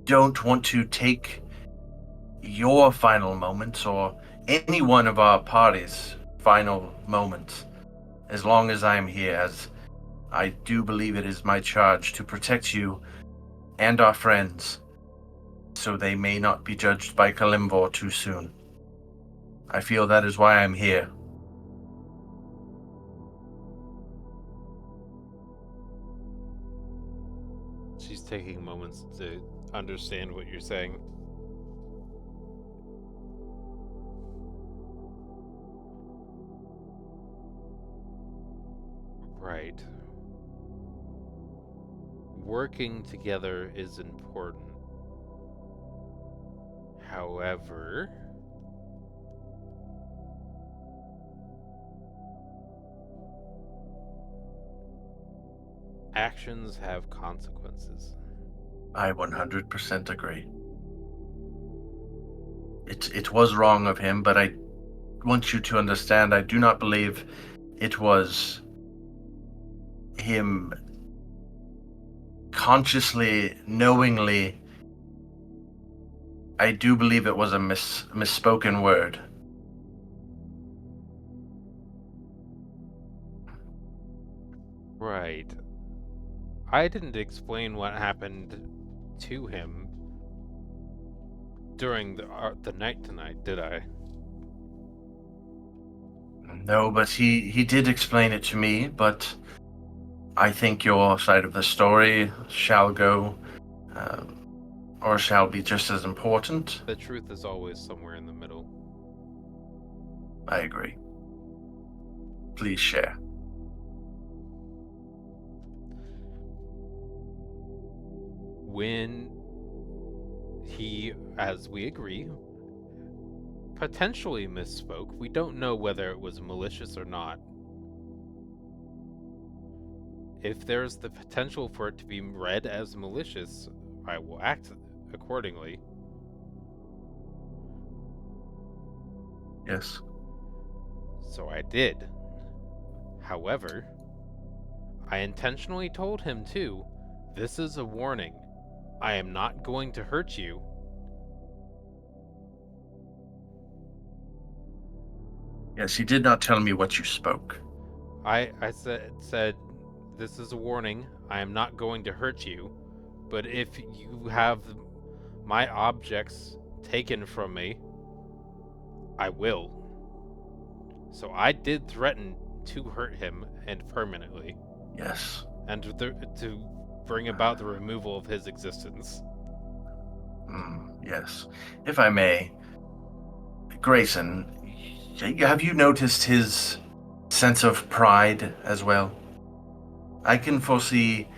don't want to take your final moments or any one of our party's final moments as long as I am here, as I do believe it is my charge to protect you and our friends so they may not be judged by Kalimvor too soon. I feel that is why I'm here. She's taking moments to understand what you're saying. Right. Working together is important. However, actions have consequences. I 100% agree. It was wrong of him, but I want you to understand, I do not believe it was him consciously, knowingly. I do believe it was a misspoken word. Right. I didn't explain what happened to him during the night tonight, did I? No, but he did explain it to me, but I think your side of the story shall go, or shall be just as important. The truth is always somewhere in the middle. I agree. Please share. When he, as we agree, potentially misspoke, we don't know whether it was malicious or not. If there's the potential for it to be read as malicious, I will act accordingly. Yes. So I did. However, I intentionally told him too, this is a warning. I am not going to hurt you. Yes, he did not tell me what you spoke. I said, this is a warning. I am not going to hurt you. But if you have my objects taken from me, I will. So I did threaten to hurt him, and permanently. Yes. And to bring about the removal of his existence. Yes. If I may, Grayson, have you noticed his sense of pride as well? I can foresee,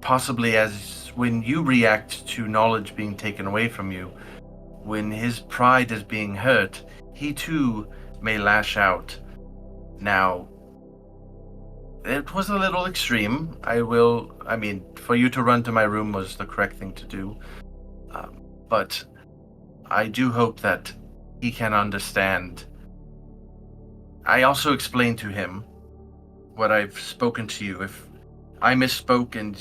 possibly as when you react to knowledge being taken away from you, when his pride is being hurt, he too may lash out. Now, it was a little extreme. I mean, for you to run to my room was the correct thing to do. But I do hope that he can understand. I also explained to him what I've spoken to you. If I misspoke and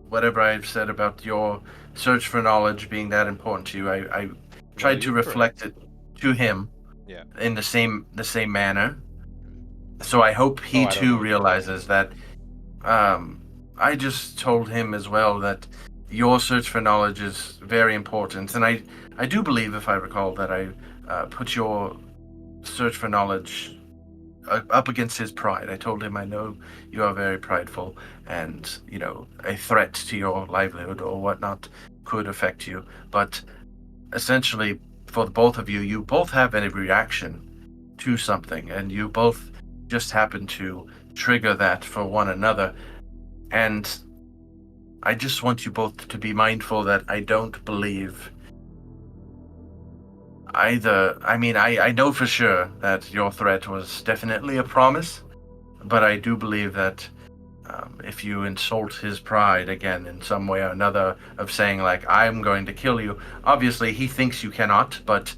whatever I've said about your search for knowledge being that important to you, I tried to reflect it to him in the same manner. So I hope he too realizes that. I just told him as well that your search for knowledge is very important, and I do believe, if I recall, that I put your search for knowledge up against his pride. I told him, I know you are very prideful, and a threat to your livelihood or whatnot could affect you. But essentially, for the both of you, you both have a reaction to something, and you both just happen to trigger that for one another. And I just want you both to be mindful that I don't believe either. I mean, I know for sure that your threat was definitely a promise, but I do believe that if you insult his pride again in some way or another of saying, like, I'm going to kill you, obviously he thinks you cannot, but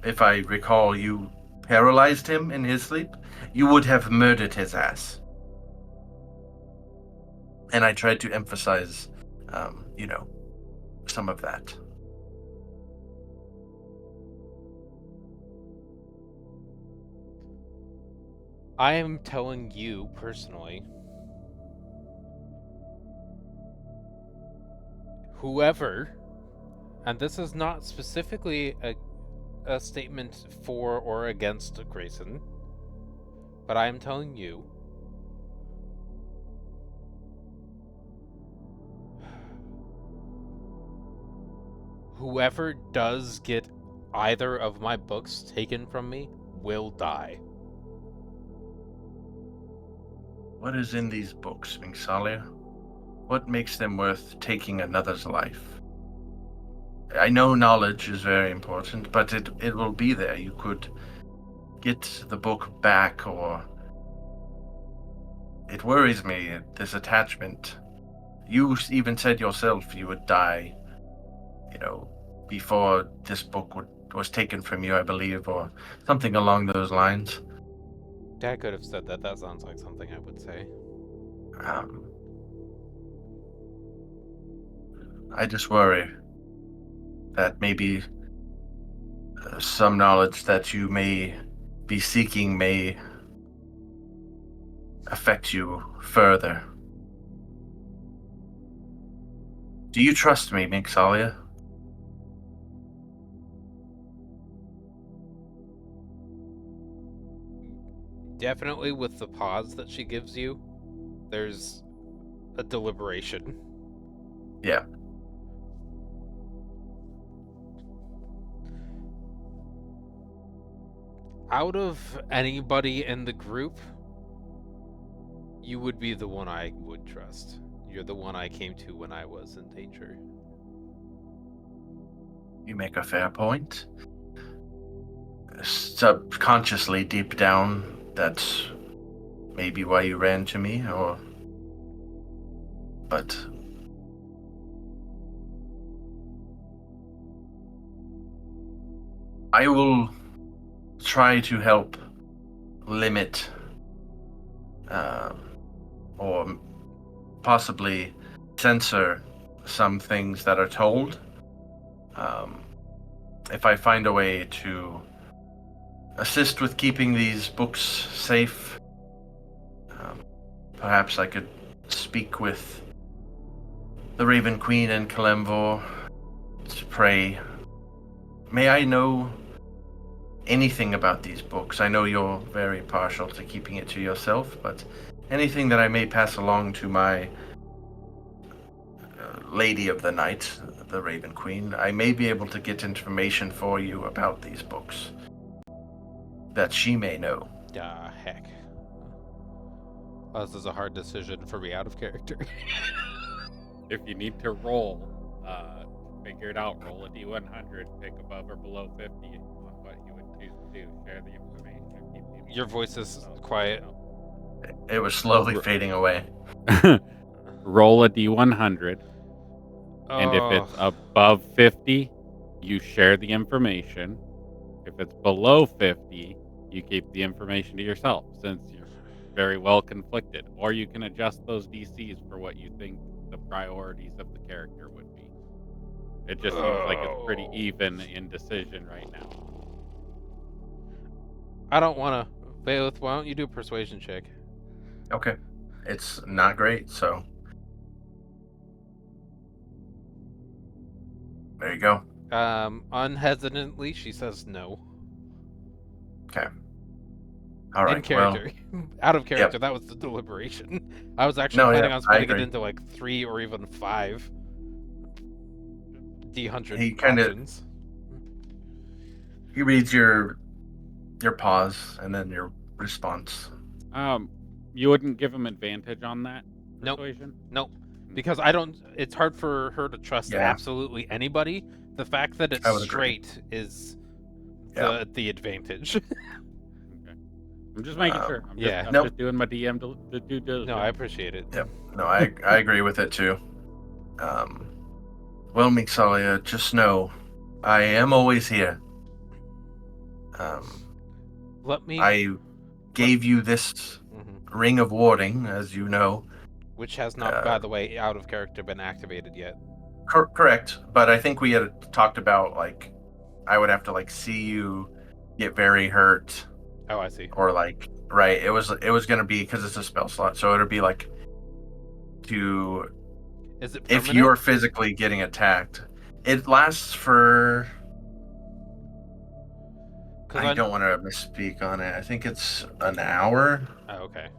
if I recall, you paralyzed him in his sleep, you would have murdered his ass. And I tried to emphasize, some of that. I am telling you personally, whoever, and this is not specifically a statement for or against Grayson, but I am telling you, whoever does get either of my books taken from me will die. What is in these books, Mingsalia? What makes them worth taking another's life? I know knowledge is very important, but it will be there. You could get the book back, or... It worries me, this attachment. You even said yourself you would die, before this book was taken from you, I believe, or something along those lines. Dad could have said that. That sounds like something I would say. I just worry that maybe some knowledge that you may be seeking may affect you further. Do you trust me, Mingsalia? Definitely with the pause that she gives you, there's a deliberation. Yeah. Out of anybody in the group, you would be the one I would trust. You're the one I came to when I was in danger. You make a fair point. Subconsciously, deep down, that's maybe why you ran to me, but I will try to help limit or possibly censor some things that are told. If I find a way to assist with keeping these books safe, perhaps I could speak with the Raven Queen and Kalemvor to pray. May I know anything about these books? I know you're very partial to keeping it to yourself, but anything that I may pass along to my Lady of the Night, the Raven Queen, I may be able to get information for you about these books that she may know. Heck. Well, this is a hard decision for me out of character. If you need to roll, figure it out. Roll a d100, pick above or below 50 on what you would choose to do. Share the information. Keep the information Your voice is yourself. quiet. It was slowly fading away. Roll a d100, and if it's above 50, you share the information. If it's below 50, you keep the information to yourself, since you're very well conflicted. Or you can adjust those DCs for what you think the priorities of the character would be. It just seems like it's pretty even in decision right now. I don't want to. Bailiff, why don't you do a persuasion check? Okay. It's not great, so there you go. Unhesitantly, she says no. Okay. All right. In character. Out of character, Yep. that was the deliberation. I was actually No, planning yeah, on splitting I it agree. into like 3 or even 5 D100 He kinda- options. He reads your pause and then your response. You wouldn't give him advantage on that Nope. persuasion? Nope. Because I don't. It's hard for her to trust Yeah. absolutely anybody. The fact that it's I would agree. straight is Yeah. the advantage. Okay. I'm just making sure. I'm yeah. just, Nope. just doing my DM the due diligence. No, I appreciate it. Yep. No, I agree with it too. Well, Mixalia, just know I am always here. Let me. I gave you this Mhm. ring of warding, as you know. Which has not, by the way, out of character been activated yet. Correct, but I think we had talked about like I would have to like see you get very hurt, Oh, I see. or like right. It was gonna be because it's a spell slot, so it'd be like to Is it if permanent? you're physically getting attacked. It lasts for. 'Cause I don't want to misspeak on it. I think it's an hour, Oh, okay.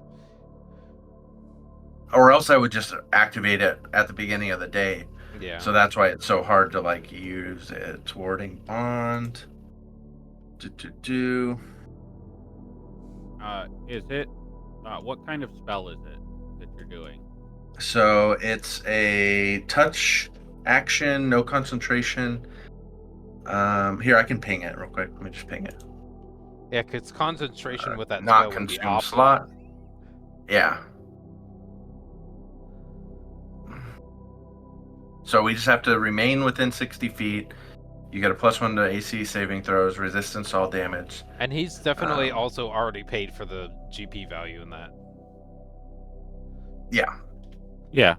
or else I would just activate it at the beginning of the day. Yeah. So that's why it's so hard to like use it. Warding bond. Is it? What kind of spell is it that you're doing? So it's a touch action, no concentration. Here, I can ping it real quick. Let me just ping it. Yeah, because concentration with that Not spell would be consume awful. slot. Yeah. So we just have to remain within 60 feet. You get a +1 to AC saving throws, resistance to all damage. And he's definitely also already paid for the GP value in that. Yeah. Yeah.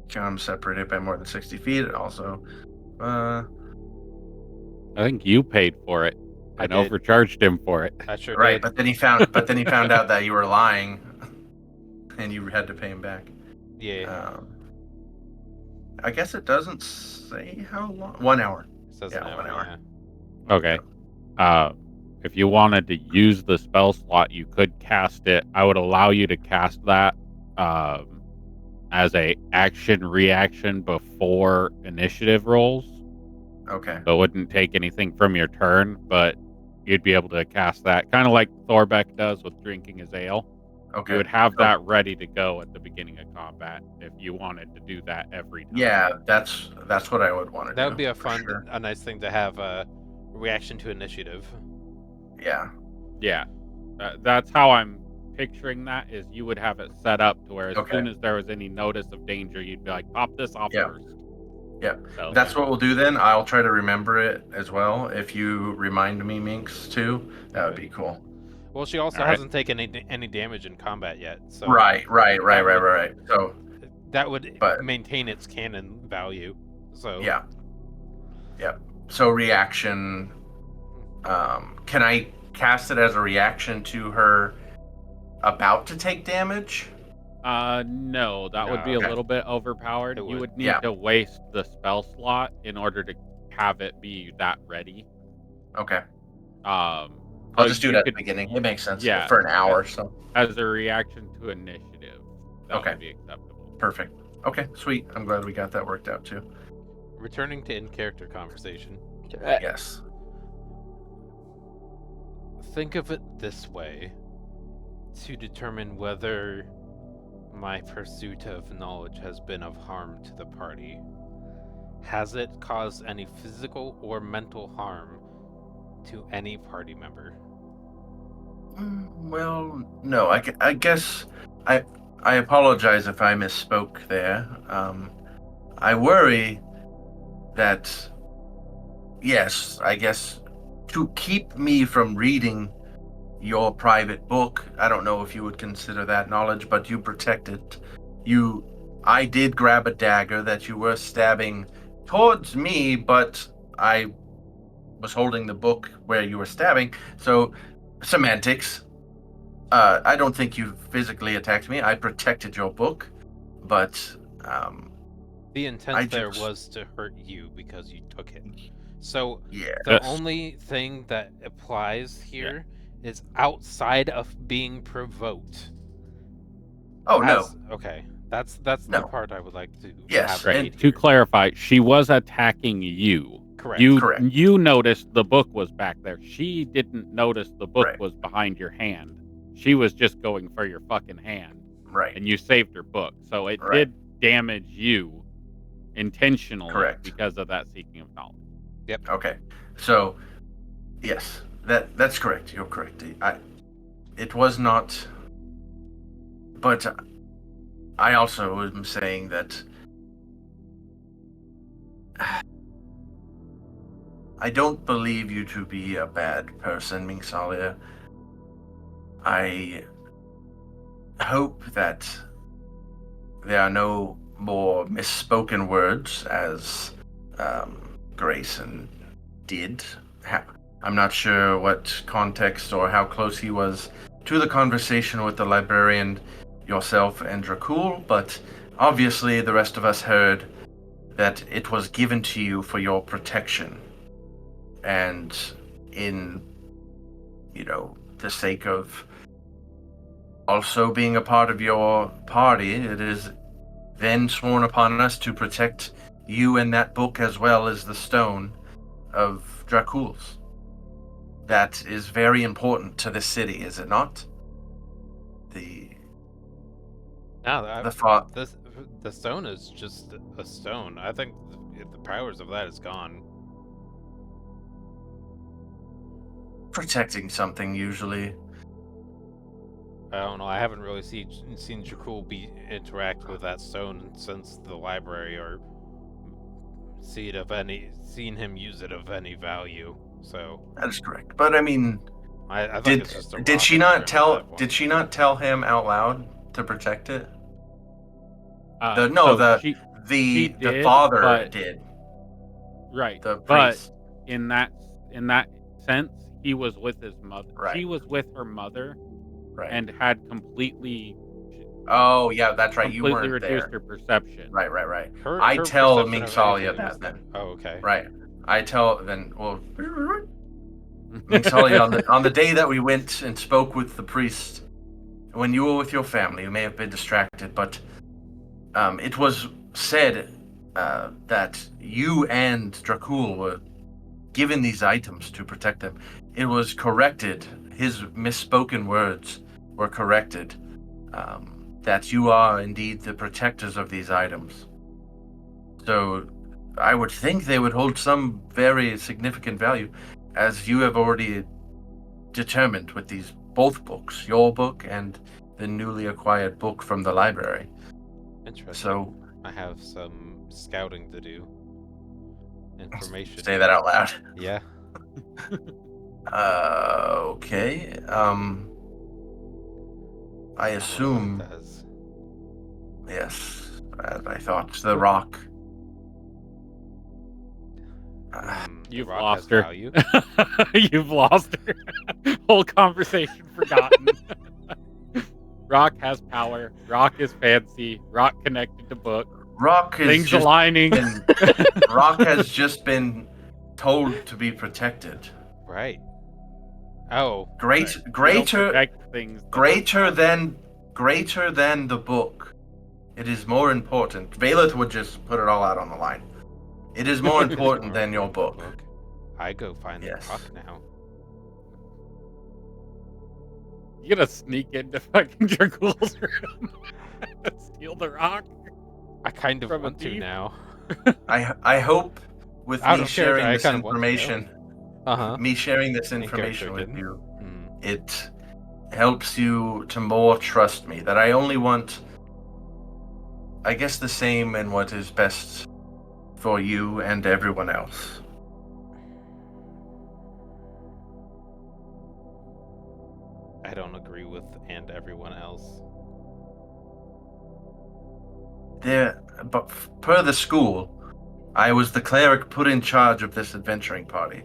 Become separated by more than 60 feet. Also, I think you paid for it I and did. overcharged him for it. I sure right. did. But then he found out that you were lying, and you had to pay him back. Yeah. I guess it doesn't say how long. 1 hour. Says yeah, an 1 hour. Yeah. Okay. If you wanted to use the spell slot, you could cast it. I would allow you to cast that as a action reaction before initiative rolls. Okay. So it wouldn't take anything from your turn, but you'd be able to cast that, kind of like Thorbeck does with drinking his ale. Okay. You would have that ready to go at the beginning of combat if you wanted to do that every time. Yeah, that's what I would want to do. That would be a for fun, sure. a nice thing to have a reaction to initiative. Yeah. Yeah. That's how I'm picturing that is you would have it set up to where as Okay. soon as there was any notice of danger, you'd be like, pop this off Yeah. first. Yeah. So, That's what we'll do then. I'll try to remember it as well. If you remind me, Minx, too, that would be cool. Well, she also All right. hasn't taken any damage in combat yet, so Right. would- So, that would But- maintain its canon value. So yeah. So reaction. Can I cast it as a reaction to her about to take damage? no, that would be okay. a little bit overpowered. It You would. would need Yeah. to waste the spell slot in order to have it be that ready. Okay. I'll I'll just do it at the beginning. It makes sense. Yeah. For an hour, so. As a reaction to initiative. That Okay. would be acceptable. Perfect. Okay, sweet. I'm glad we got that worked out, too. Returning to in-character conversation. Yes. Think of it this way. To determine whether my pursuit of knowledge has been of harm to the party. Has it caused any physical or mental harm to any party member? Well, no. I guess I apologize if I misspoke there. I worry that, yes, I guess to keep me from reading your private book, I don't know if you would consider that knowledge, but you protected. I did grab a dagger that you were stabbing towards me, but I was holding the book where you were stabbing, so semantics. I don't think you physically attacked me. I protected your book, but the intent there was to hurt you because you took it. So yeah. the only thing that applies here is outside of being provoked. Oh, no. Okay. That's the part I would like to Yes, have. Right. To clarify, she was attacking you. Correct. Correct. You noticed the book was back there. She didn't notice the book Right. was behind your hand. She was just going for your fucking hand. Right. And you saved her book. So it Right. did damage you intentionally Correct. because of that seeking of knowledge. Yep. Okay. So, yes, that's correct. You're correct. It was not, but I also am saying that I don't believe you to be a bad person, Mingsalia. I hope that there are no more misspoken words as Grayson did. I'm not sure what context or how close he was to the conversation with the librarian, yourself, and Dracul, but obviously the rest of us heard that it was given to you for your protection. And in, the sake of also being a part of your party, it is then sworn upon us to protect you and that book as well as the stone of Dracul's. That is very important to the city, is it not? The stone is just a stone. I think the powers of that is gone. Protecting something usually. I don't know. I haven't really seen Dracul interact with that stone since the library, or seen him use it of any value. So that is correct. But I mean, I think it's just a did she not tell him out loud to protect it? The father did. Right. The priest. But in that sense, he was with his mother. Right. She was with her mother. Right. And had completely. Oh yeah, that's right. You weren't completely reduced there. her perception. Right. Her I tell perception of Mingsalia anything that is- then. Oh, okay. Right. I tell then. Well, Mingsalia, on the day that we went and spoke with the priest, when you were with your family, you may have been distracted, but it was said that you and Dracul were given these items to protect them. It was corrected. His misspoken words were corrected. That you are indeed the protectors of these items. So I would think they would hold some very significant value, as you have already determined with these both books, your book and the newly acquired book from the library. Interesting. So I have some scouting to do. Information. say that out loud. Yeah. Okay. I assume. It does. Yes, as I thought. The rock. You've rock lost has her. value. You've lost her. Whole conversation forgotten. Rock has power. Rock is fancy. Rock connected to book. Rock is Things aligning. Rock has just been told to be protected. Right. Oh. Greater than the book. It is more important. Valeth would just put it all out on the line. It is more important than your book. I go find Yes. the rock now. You gonna sneak into fucking Dragul's room and steal the rock? I kind of From a want to thief? now. I hope with Out me of character, sharing I this kind of want to, information, Uh-huh. me sharing this In information character, with you, Mm. it helps you to more trust me. That I only want, I guess, the same and what is best for you and everyone else. I don't agree with and everyone else. But per the school, I was the cleric put in charge of this adventuring party.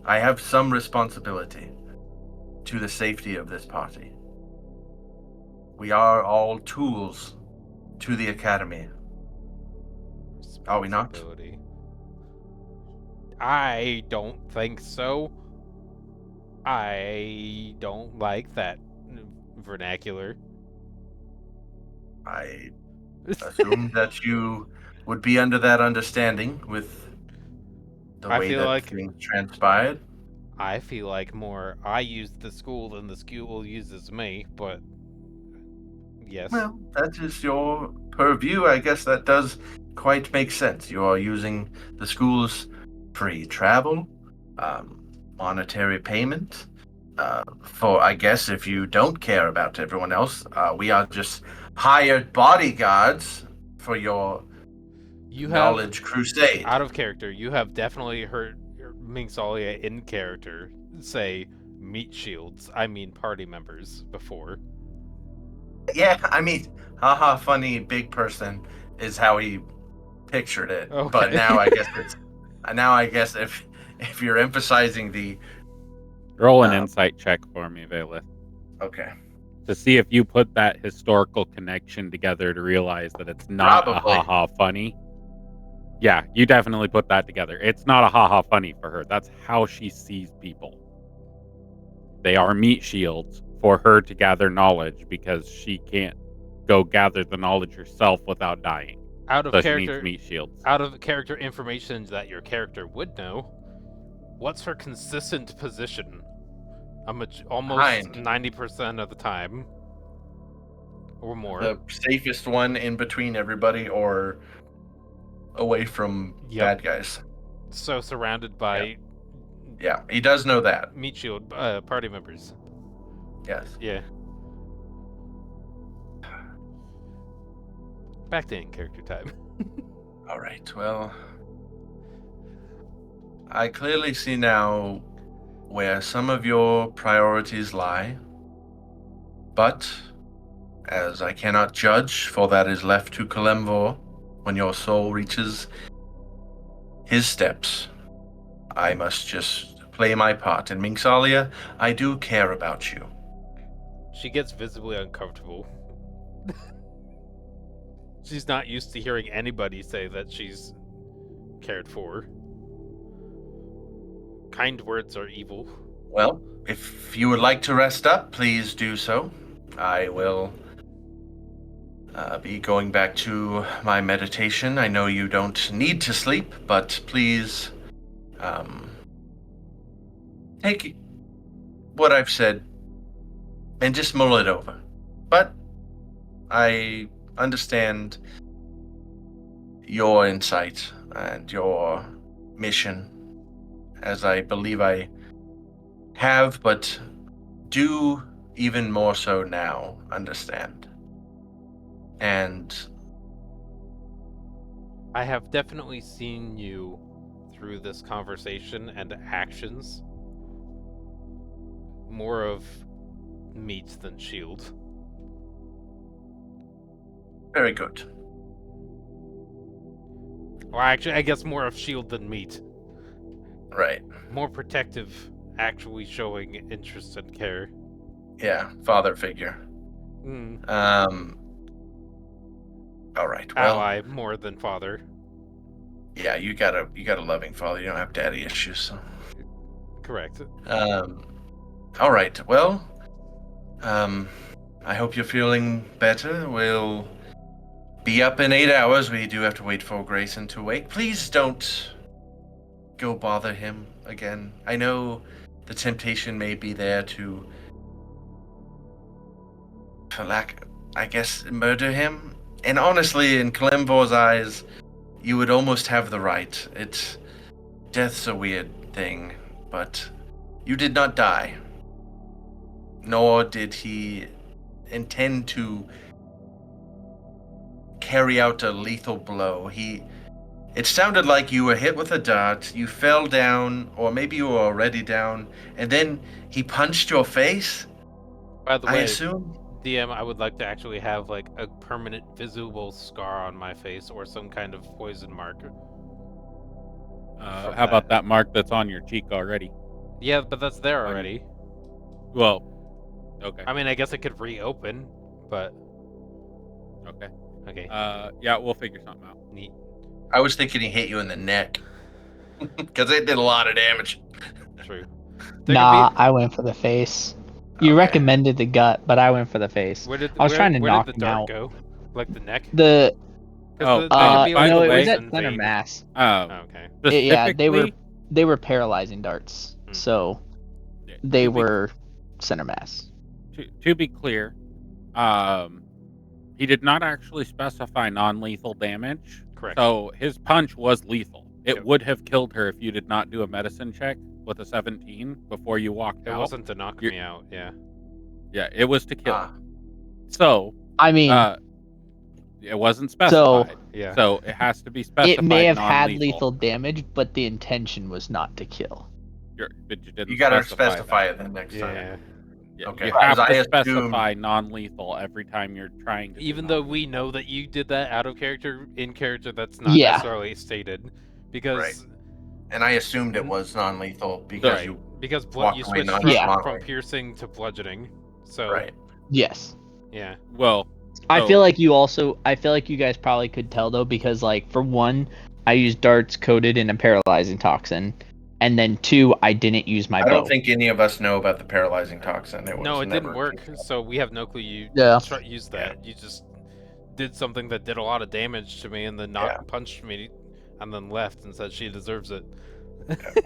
I have some responsibility to the safety of this party. We are all tools to the academy. Are we not? Responsibility. I don't think so. I don't like that vernacular. I assumed that you would be under that understanding with the I way feel that like- things transpired. I feel like more I use the school than the school uses me, but yes. Well, that is your purview. I guess that does quite make sense. You are using the school's free travel, monetary payment. For, I guess, if you don't care about everyone else, we are just hired bodyguards for your You knowledge crusade. Out of character, you have definitely heard Mingsalia in character say meat shields, I mean party members, before. Yeah, I mean, haha, funny big person is how he pictured it. Okay. But now I guess it's if you're emphasizing the Roll an insight check for me, Valeth, okay. to see if you put that historical connection together to realize that it's not Probably. a haha funny. Yeah, you definitely put that together. It's not a haha funny for her. That's how she sees people. They are meat shields for her to gather knowledge because she can't go gather the knowledge herself without dying. Out of So she character needs meat shields. out of character information that your character would know, what's her consistent position? Almost Behind. 90% of the time. Or more. The safest one in between everybody or away from Yep. bad guys. So surrounded by Yeah, he does know that. meat shield party members. Yes. Yeah. Back to in character time. All right. Well, I clearly see now where some of your priorities lie. But as I cannot judge, for that is left to Kalemvor when your soul reaches his steps, I must just play my part. And Mingsalia, I do care about you. She gets visibly uncomfortable. She's not used to hearing anybody say that she's cared for. Kind words are evil. Well, if you would like to rest up, please do so. I will be going back to my meditation. I know you don't need to sleep, but please take what I've said and just mull it over. But I understand your insight and your mission, as I believe I have, but do even more so now, understand. And I have definitely seen you through this conversation and actions. More of meat than shield. very good. Well, actually, I guess more of shield than meat. Right. More protective, actually showing interest and care. Yeah, father figure. Mm. All right. Well, Ally more than father. yeah, you got a loving father. You don't have daddy issues. So. Correct. All right. Well, I hope you're feeling better. We'll be up in 8 hours. We do have to wait for Grayson to wake. Please don't go bother him again. I know the temptation may be there to, for lack, I guess, murder him. And honestly, in Kalimvor's eyes, you would almost have the right. Death's a weird thing, but you did not die. Nor did he intend to carry out a lethal blow. It sounded like you were hit with a dart, you fell down, or maybe you were already down, and then he punched your face? By the I way, assume? DM, I would like to actually have like a permanent visible scar on my face or some kind of poison mark. How about that mark that's on your cheek already? Yeah, but that's there already. Well, okay. I mean, I guess it could reopen, but Okay. okay. Yeah, we'll figure something out. Neat. I was thinking he hit you in the neck. Because it did a lot of damage. True. Nah, I went for the face. You recommended the gut, but I went for the face. I was trying to knock where did him the dart out. go? Like the neck? The no, no, it was at center mass. Okay. Yeah, they were paralyzing darts, so they were center mass. To be clear, he did not actually specify non-lethal damage. Correct. So his punch was lethal. It would have killed her if you did not do a medicine check with a 17 before you walked out. It wasn't to knock me out, yeah. Yeah, it was to kill. So, I mean, it wasn't specified. Yeah. So it has to be specified. It may have had non-lethal. lethal damage, but the intention was not to kill. You gotta specify it the next time. Yeah, Okay. you have to I specify non-lethal every time you're trying to. Even though we know that you did that out of character, in character, that's not necessarily stated, because. Right. And I assumed it was non-lethal because you switched from piercing to bludgeoning. So. Right. Yes. Yeah. Well, I feel like you guys probably could tell though, because like for one, I used darts coated in a paralyzing toxin. And then 2, I didn't use my bow. I don't think any of us know about the paralyzing toxin. It didn't work, so we have no clue you used that. Yeah. You just did something that did a lot of damage to me and then punched me and then left and said she deserves it.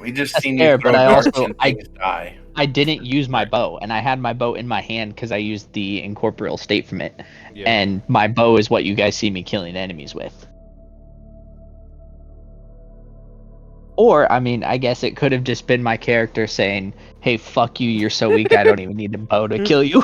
We just seen you throw darts and things die. I didn't use my bow, and I had my bow in my hand because I used the incorporeal state from it. Yeah. And my bow is what you guys see me killing enemies with. Or, I mean, I guess it could have just been my character saying, hey, fuck you, you're so weak, I don't even need a bow to kill you.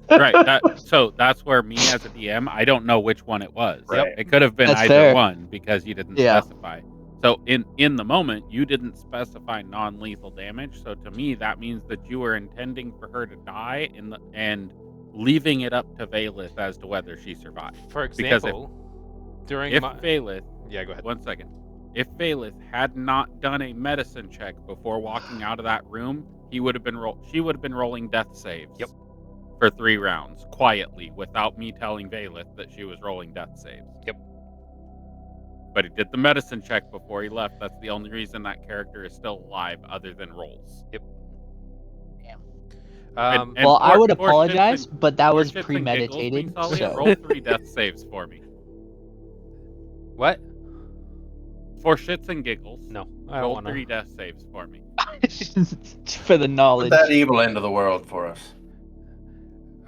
Right, so that's where me as a DM, I don't know which one it was. Right. It could have been either one because you didn't specify. So in the moment, you didn't specify non-lethal damage, so to me, that means that you were intending for her to die and leaving it up to Valith as to whether she survived. For example, Valith... Yeah, go ahead. 1 second. If Valith had not done a medicine check before walking out of that room, she would have been rolling death saves. Yep. For 3 rounds, quietly, without me telling Valith that she was rolling death saves. Yep. But he did the medicine check before he left. That's the only reason that character is still alive, other than rolls. Yep. Damn. Well, I would apologize, but that was premeditated. So. Roll 3 death saves for me. What? For shits and giggles. No, I don't roll wanna... 3 death saves for me. For the knowledge. Put that evil into the world for us.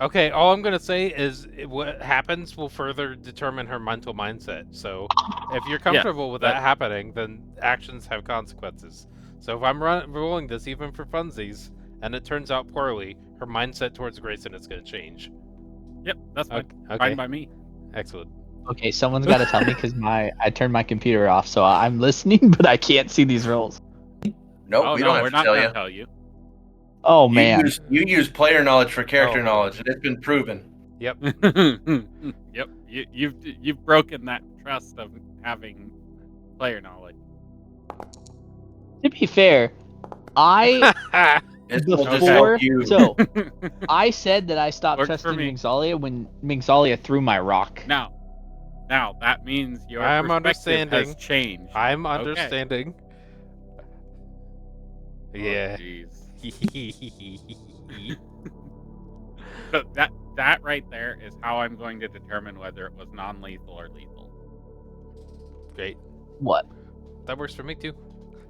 Okay, all I'm gonna say is what happens will further determine her mental mindset. So, if you're comfortable with that happening, then actions have consequences. So if I'm rolling this even for funsies, and it turns out poorly, her mindset towards Grayson is going to change. Yep, that's fine. Okay. Fine by me. Excellent. Okay, someone's got to tell me because I turned my computer off, so I'm listening, but I can't see these rolls. Nope, Oh we no, don't have we're to not tell gonna you. tell you. Oh You man. use player knowledge for character Oh. knowledge, and it's been proven. Yep. Yep, you've broken that trust of having player knowledge. To be fair, I We'll just before help you. so I said that I stopped Works for trusting me. Mingzalia when Mingzalia threw my rock. Now that means your I'm perspective has understanding. changed. I'm Okay. understanding. Yeah. Oh, so that right there is how I'm going to determine whether it was non-lethal or lethal. Great. What? That works for me too.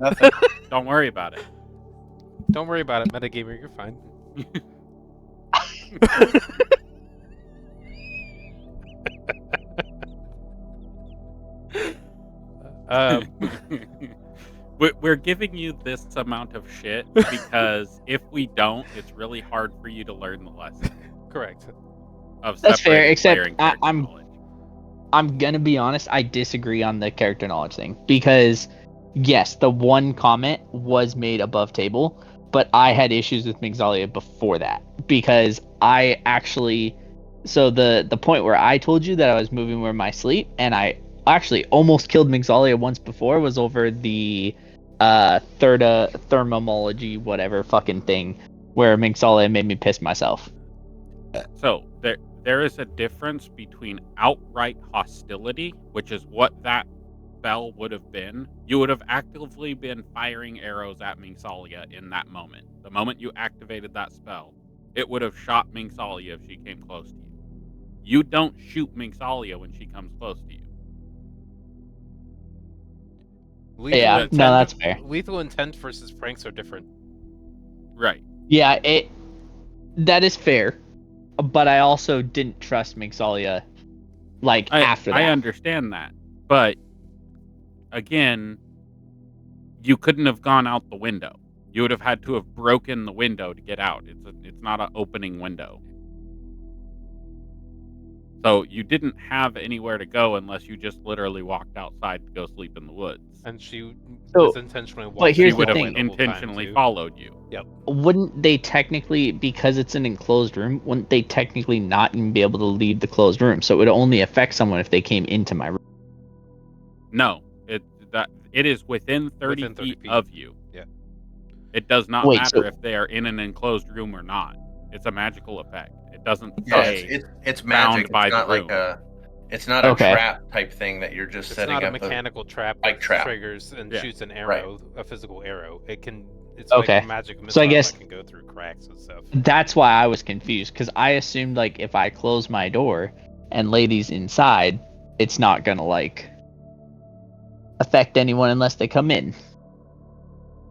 Nothing. Don't worry about it. Don't worry about it, metagamer. You're fine. We're giving you this amount of shit because if we don't, it's really hard for you to learn the lesson Correct. of That's fair, separating except player and character I'm knowledge. I'm gonna be honest, I disagree on the character knowledge thing because yes, the one comment was made above table, but I had issues with Mingzalia before that because I actually so the point where I told you that I was moving where my sleep and I actually almost killed Mingzalia once before was over the thermomology whatever fucking thing where Mingzalia made me piss myself. So there is a difference between outright hostility, which is what that spell would have been. You would have actively been firing arrows at Mingzalia in that moment. The moment you activated that spell, it would have shot Mingzalia if she came close to you. You don't shoot Mingzalia when she comes close to you. Yeah, no, that's fair. Lethal intent versus pranks are different. Right. Yeah, that is fair, but I also didn't trust Mingzalia after that. I understand that, but again, you couldn't have gone out the window. You would have had to have broken the window to get out. It's not an opening window. So you didn't have anywhere to go unless you just literally walked outside to go sleep in the woods. And she So- was intentionally but walking here's She would the have thing. intentionally followed you. Yep. Wouldn't they technically, because it's an enclosed room, wouldn't they technically not even be able to leave the closed room? So it would only affect someone if they came into my room. No, it is within 30 Within 30 feet feet. of you. Yeah. It does not Wait, matter so- if they are in an enclosed room or not. It's a magical effect. It doesn't Yeah, say it's magic. by It's the not like room. it's not a Okay. trap type thing that you're just It's setting not a up. mechanical trap like that trap. triggers and Yeah. shoots an arrow, a physical arrow. It's Okay. like a magic missile So I guess- that can go through cracks and stuff. That's why I was confused, because I assumed if I close my door and ladies inside, it's not gonna affect anyone unless they come in.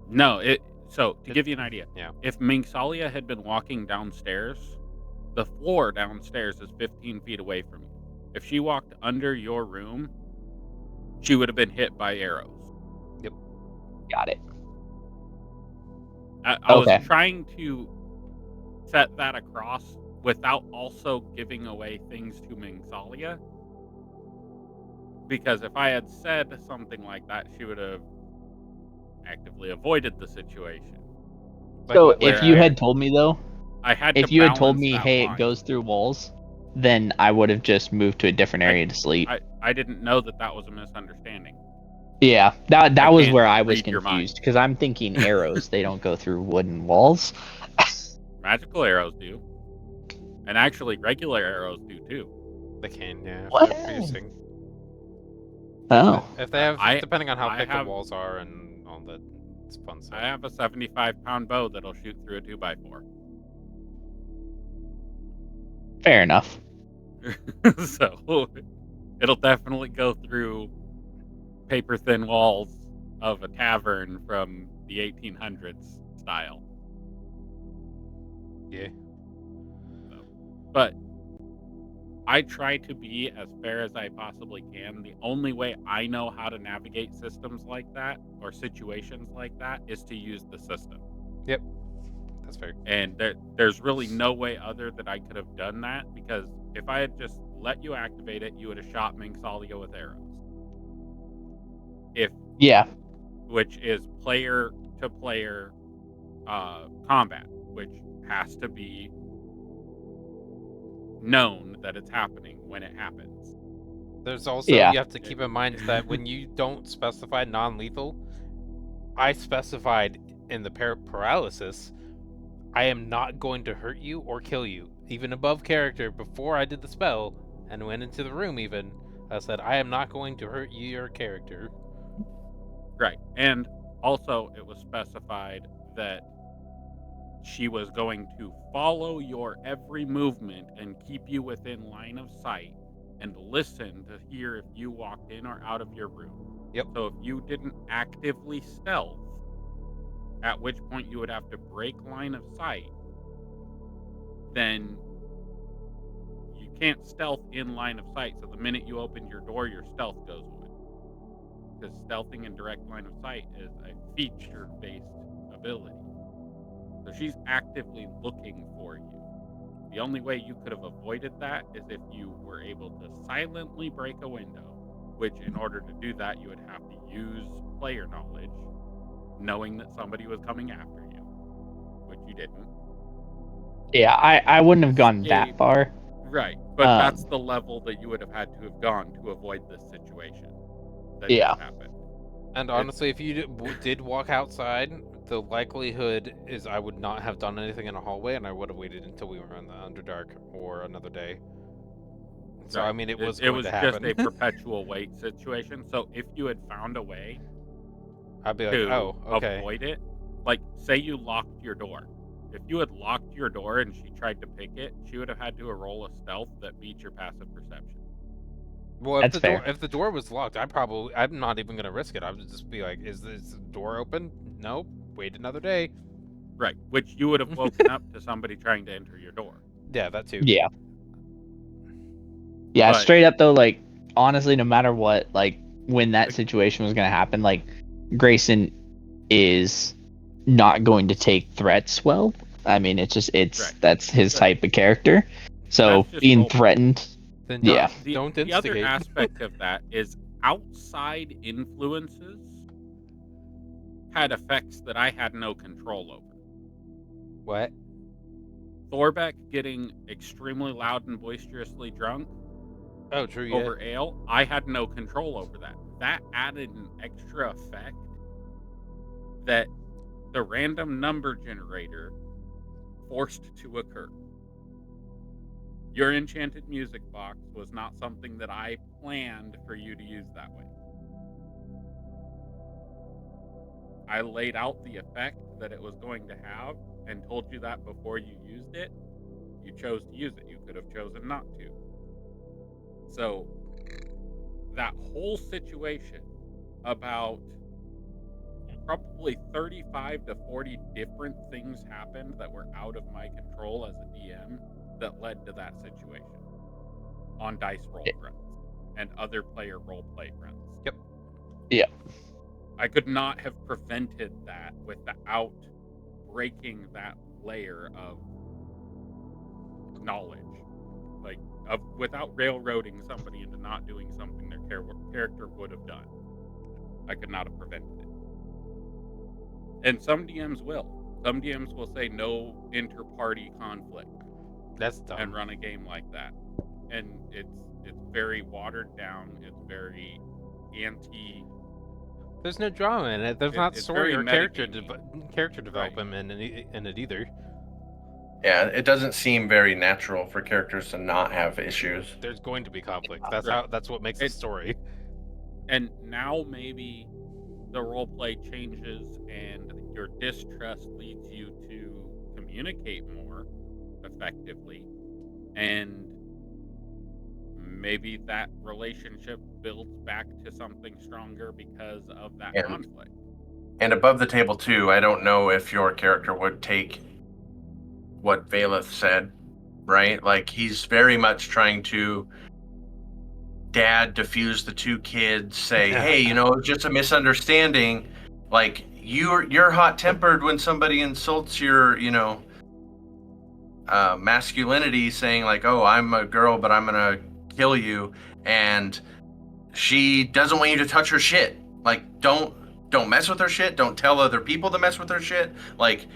No, so to give you an idea, Yeah. if Mingzalia had been walking downstairs, the floor downstairs is 15 feet away from you. If she walked under your room, she would have been hit by arrows. Got it. I Okay. was trying to set that across without also giving away things to Mingzalia. Because if I had said something like that, she would have actively avoided the situation. So what- if where you I- had told me though, I had if to you had told balance me, that hey, line. it goes through walls, then I would have just moved to a different area to sleep. I didn't know that was a misunderstanding. Yeah, that I was can't where I was read your mind. confused, because I'm thinking arrows, they don't go through wooden walls. Magical arrows do. And actually, regular arrows do too. They can, yeah. If What? they're piercing. Oh. If they have, I- depending on how I thick have- the walls are and all that, it's fun stuff. I have a 75-pound bow that'll shoot through a 2x4. Fair enough. So, it'll definitely go through paper-thin walls of a tavern from the 1800s style. Yeah. But I try to be as fair as I possibly can. The only way I know how to navigate systems like that or situations like that is to use the system. That's That's fair. And there's really no way other that I could have done that, because if I had just let you activate it, you would have shot Mingsalia with arrows. Yeah. Which is player to player combat, which has to be known that it's happening when it happens. There's also, Yeah. you have to keep in mind that when you don't specify non-lethal, I specified in the paralysis, I am not going to hurt you or kill you. Even above character, before I did the spell and went into the room even, I said, I am not going to hurt you, your character. Right. And also it was specified that she was going to follow your every movement and keep you within line of sight and listen to hear if you walked in or out of your room. Yep. So if you didn't actively stealth, at which point you would have to break line of sight, then you can't stealth in line of sight. So the minute you open your door, your stealth goes away. Because stealthing in direct line of sight is a feature-based ability. So she's actively looking for you. The only way you could have avoided that is if you were able to silently break a window, which in order to do that, you would have to use player knowledge, knowing that somebody was coming after you, which you didn't. Yeah, I wouldn't have gone that Escape. far. Right, but that's the level that you would have had to have gone to avoid this situation that just happened. And honestly, if you did walk outside, the likelihood is I would not have done anything in a hallway, and I would have waited until we were in the Underdark or another day. So, right. I mean, it was just a perpetual wait situation. So if you had found a way I'd be like, to oh, okay. avoid it, like say you locked your door. If you had locked your door and she tried to pick it, she would have had to roll a stealth that beat your passive perception. Well, That's fair. If the door was locked, I'm not even gonna risk it. I would just be like, is this door open? Nope. Wait another day. Right, which you would have woken up to somebody trying to enter your door. Yeah, that too. Yeah. Yeah, straight up though, like honestly, no matter what, like when that situation was gonna happen, like Grayson is not going to take threats well. I mean, that's his type of character. So being threatened, then don't instigate. The other aspect of that is outside influences had effects that I had no control over. What? Thorbeck getting extremely loud and boisterously drunk. Oh, true. Over ale, I had no control over that. That added an extra effect that the random number generator forced to occur. Your enchanted music box was not something that I planned for you to use that way. I laid out the effect that it was going to have and told you that before you used it. You chose to use it. You could have chosen not to. So that whole situation about probably 35 to 40 different things happened that were out of my control as a DM that led to that situation on dice roll fronts and other player role play fronts. Yep. Yeah. I could not have prevented that without breaking that layer of knowledge. Like, without railroading somebody into not doing something their character would have done. I could not have prevented it. And some DMs will. Some DMs will say no inter-party conflict. That's dumb. And run a game like that. And it's very watered down. It's very anti. There's no drama in it. There's not story or character development right. in it either. Yeah, it doesn't seem very natural for characters to not have issues. There's going to be conflict. That's that's what makes a story. And now maybe the roleplay changes and your distrust leads you to communicate more effectively, and maybe that relationship builds back to something stronger because of that conflict. And above the table too, I don't know if your character would take what Valeth said, right? Like, he's very much trying to diffuse the two kids, say, hey, it's just a misunderstanding. Like, you're hot-tempered when somebody insults your, masculinity, saying like, "Oh, I'm a girl, but I'm gonna kill you," and she doesn't want you to touch her shit. Like, don't mess with her shit. Don't tell other people to mess with her shit. Like,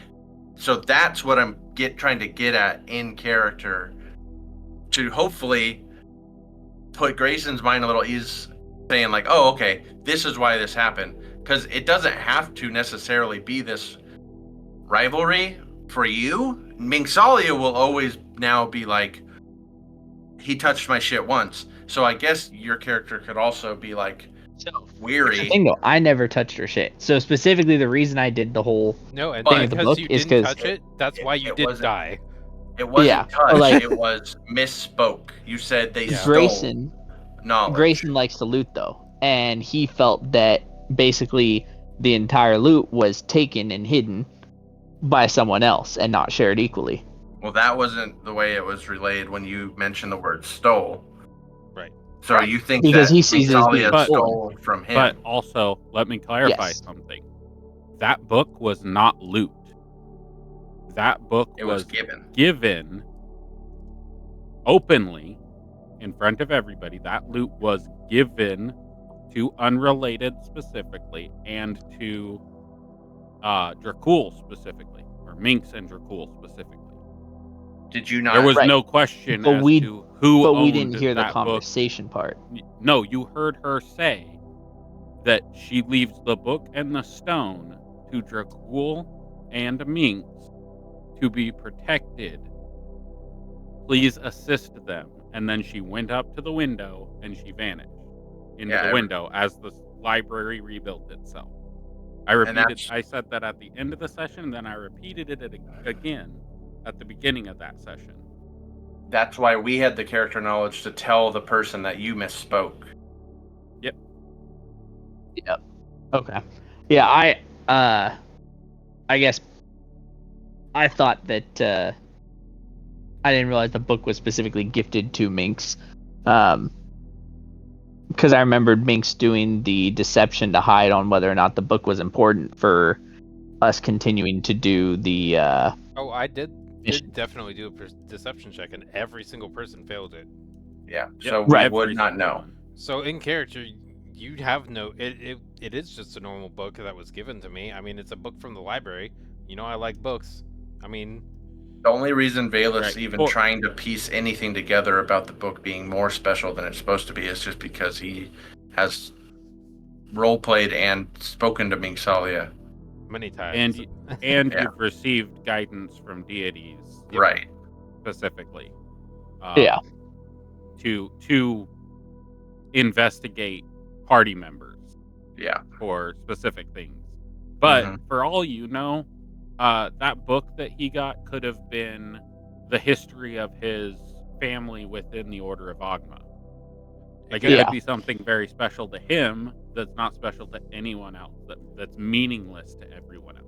so that's what I'm trying to get at in character, to hopefully put Grayson's mind a little ease, saying like, "Oh, okay, this is why this happened," because it doesn't have to necessarily be this rivalry for you. Mingsalia will always now be like, he touched my shit once. So I guess your character could also be like, So, weary. the thing though, I never touched her shit. So specifically, the reason I did the whole No, and thing with the because book you is didn't because touch it, that's why you didn't die. It wasn't Yeah, touch. or like- It was misspoke. You said they Yeah. stole Grayson knowledge. Grayson likes to loot though, and he felt that basically the entire loot was taken and hidden by someone else and not shared equally. Well, that wasn't the way it was relayed when you mentioned the word stole. Right. So Right. you think Because that he sees it as being Mingsalia stolen. stole from him? But also, let me clarify Yes. something. That book was not loot. That book it was given. given openly in front of everybody. That loot was given to Unrelated specifically, and to Dracul specifically, or Minx and Dracul specifically. Did you not? There was Right. no question But as we- to who But owned we didn't hear the that book. conversation part. No, you heard her say that she leaves the book and the stone to Dracul and Minx to be protected. Please assist them. And then she went up to the window and she vanished into the window as the library rebuilt itself. I said that at the end of the session, and then I repeated it again at the beginning of that session. That's why we had the character knowledge to tell the person that you misspoke. Yep. Okay. Yeah, I guess I thought that I didn't realize the book was specifically gifted to Minx. Because I remembered Minx doing the deception to hide on whether or not the book was important for us continuing to do the Oh, I did mission. definitely do a deception check, and every single person failed it. Yeah. Yep, So we Right. would not know. So in character, you have no. It is just a normal book that was given to me. I mean, it's a book from the library. You know, I like books. I mean, The only reason Valus Right. even Or- trying to piece anything together about the book being more special than it's supposed to be is just because he has role-played and spoken to Mingsalia. many times. And Yeah. you've received guidance from deities, Right. specifically. Yeah. To investigate party members Yeah. for specific things. But Mhm. for all you know, that book that he got could have been the history of his family within the Order of Agma. Like, it Yeah. could be something very special to him that's not special to anyone else, that's meaningless to everyone else.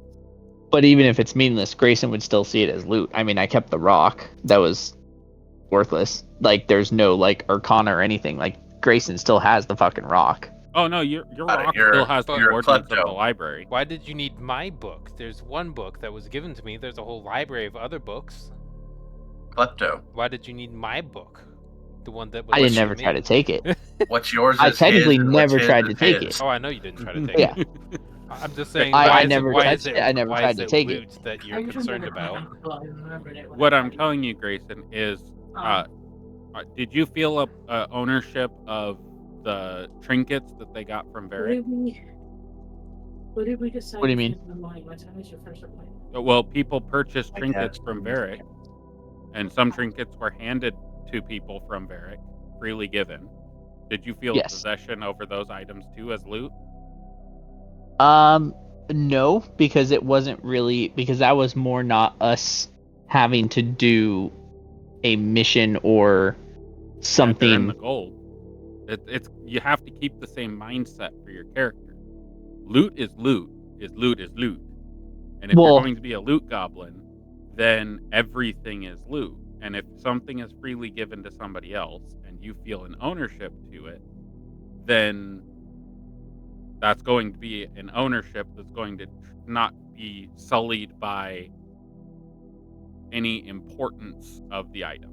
But even if it's meaningless, Grayson would still see it as loot. I mean, I kept the rock. That was worthless. Like, there's no, like, Arcana or anything. Like, Grayson still has the fucking rock. Oh, no, your rock you're- still has the you're a ordinance of klepto. the library. Why did you need my book? There's one book that was given to me. There's a whole library of other books. Klepto. Why did you need my book? The one that was I didn't given never me? try to take it. What's yours I is technically his, and never what's his tried is to take his. it. Oh, I know you didn't try to take Yeah. it. I'm just saying. I why is never it, why touched is it, it. I never why tried is to it take it. loot that you're concerned about? What I'm telling you, Grayson, is did you feel a ownership of the trinkets that they got from Varric? What did we decide? What do you mean? In the morning? What time is your first appointment? Well, people purchased I trinkets guess. from Varric, and some trinkets were handed to people from Varric, freely given. Did you feel Yes. possession over those items too as loot? No, because it wasn't really, because that was more not us having to do a mission or Yeah, they're in something. the gold. It's you have to keep the same mindset for your character. Loot is loot. Is loot is loot. And if Well- you're going to be a loot goblin, then everything is loot. And if something is freely given to somebody else and you feel an ownership to it, then That's going to be an ownership that's going to not be sullied by any importance of the item.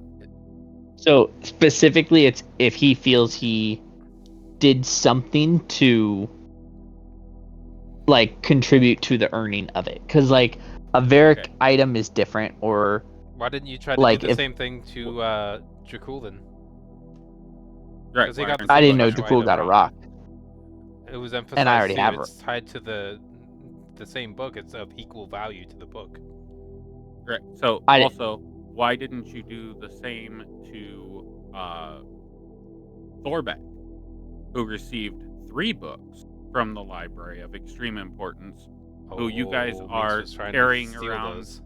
So specifically, it's if he feels he did something to like contribute to the earning of it, because like a Varric Okay. item is different, or Why didn't you try to Like, do the if- same thing to Jakul then? Right. 'Cause he why got aren't the I you didn't know special Jakul item. got a rock. It was emphasized already too. have It's tied to the same book. It's of equal value to the book. Right. So I- also, why didn't you do the same to Thorbeck, who received 3 books from the library of extreme importance, who you guys Minx are was trying carrying to steal around? those.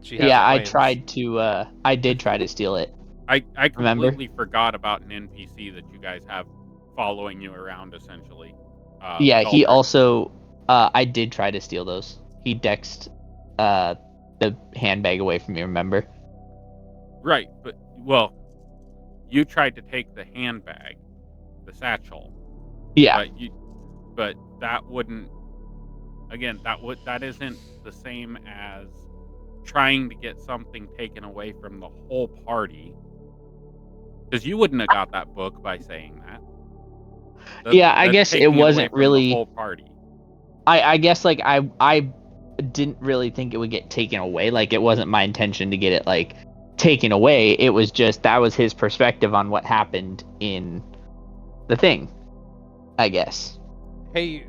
She has Yeah, I claims. tried to. I did try to steal it. I Remember? completely forgot about an NPC that you guys have following you around, essentially. Yeah, he Galdrick. also. I did try to steal those. He dexed the handbag away from me. Remember? Right, but well, you tried to take the handbag, the satchel. Yeah. But that wouldn't. Again, that isn't the same as trying to get something taken away from the whole party. Because you wouldn't have got that book by saying that. Yeah, I That's guess it taking away wasn't from really- the whole party. I guess like I didn't really think it would get taken away. Like it wasn't my intention to get it like taken away. It was just that was his perspective on what happened in the thing, I guess. Hey,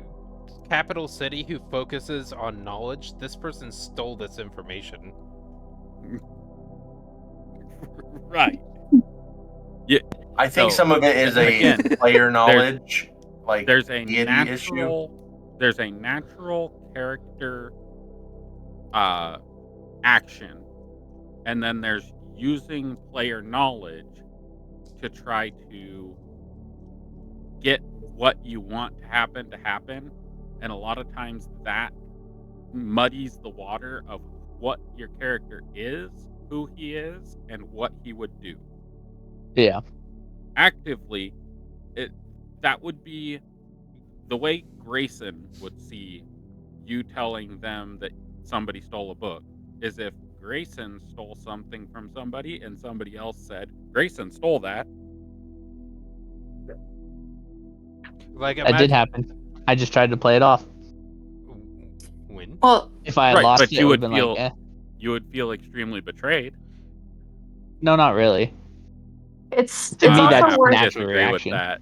capital city who focuses on knowledge. This person stole this information. Right. I think So, some of it is a again, player knowledge, like There's a deity issue. natural character action, and then there's using player knowledge to try to get what you want to happen, and a lot of times that muddies the water of what your character is, who he is, and what he would do. Yeah. Actively, that would be the way Grayson would see you telling them that somebody stole a book is if Grayson stole something from somebody and somebody else said, Grayson stole that. Like That did happen. I just tried to play it off. When? Well, If I had Right, lost but it, you it would would have been feel like, you would feel extremely betrayed. no, not really. it's To me, also that's have to worth natural disagree reaction. with that.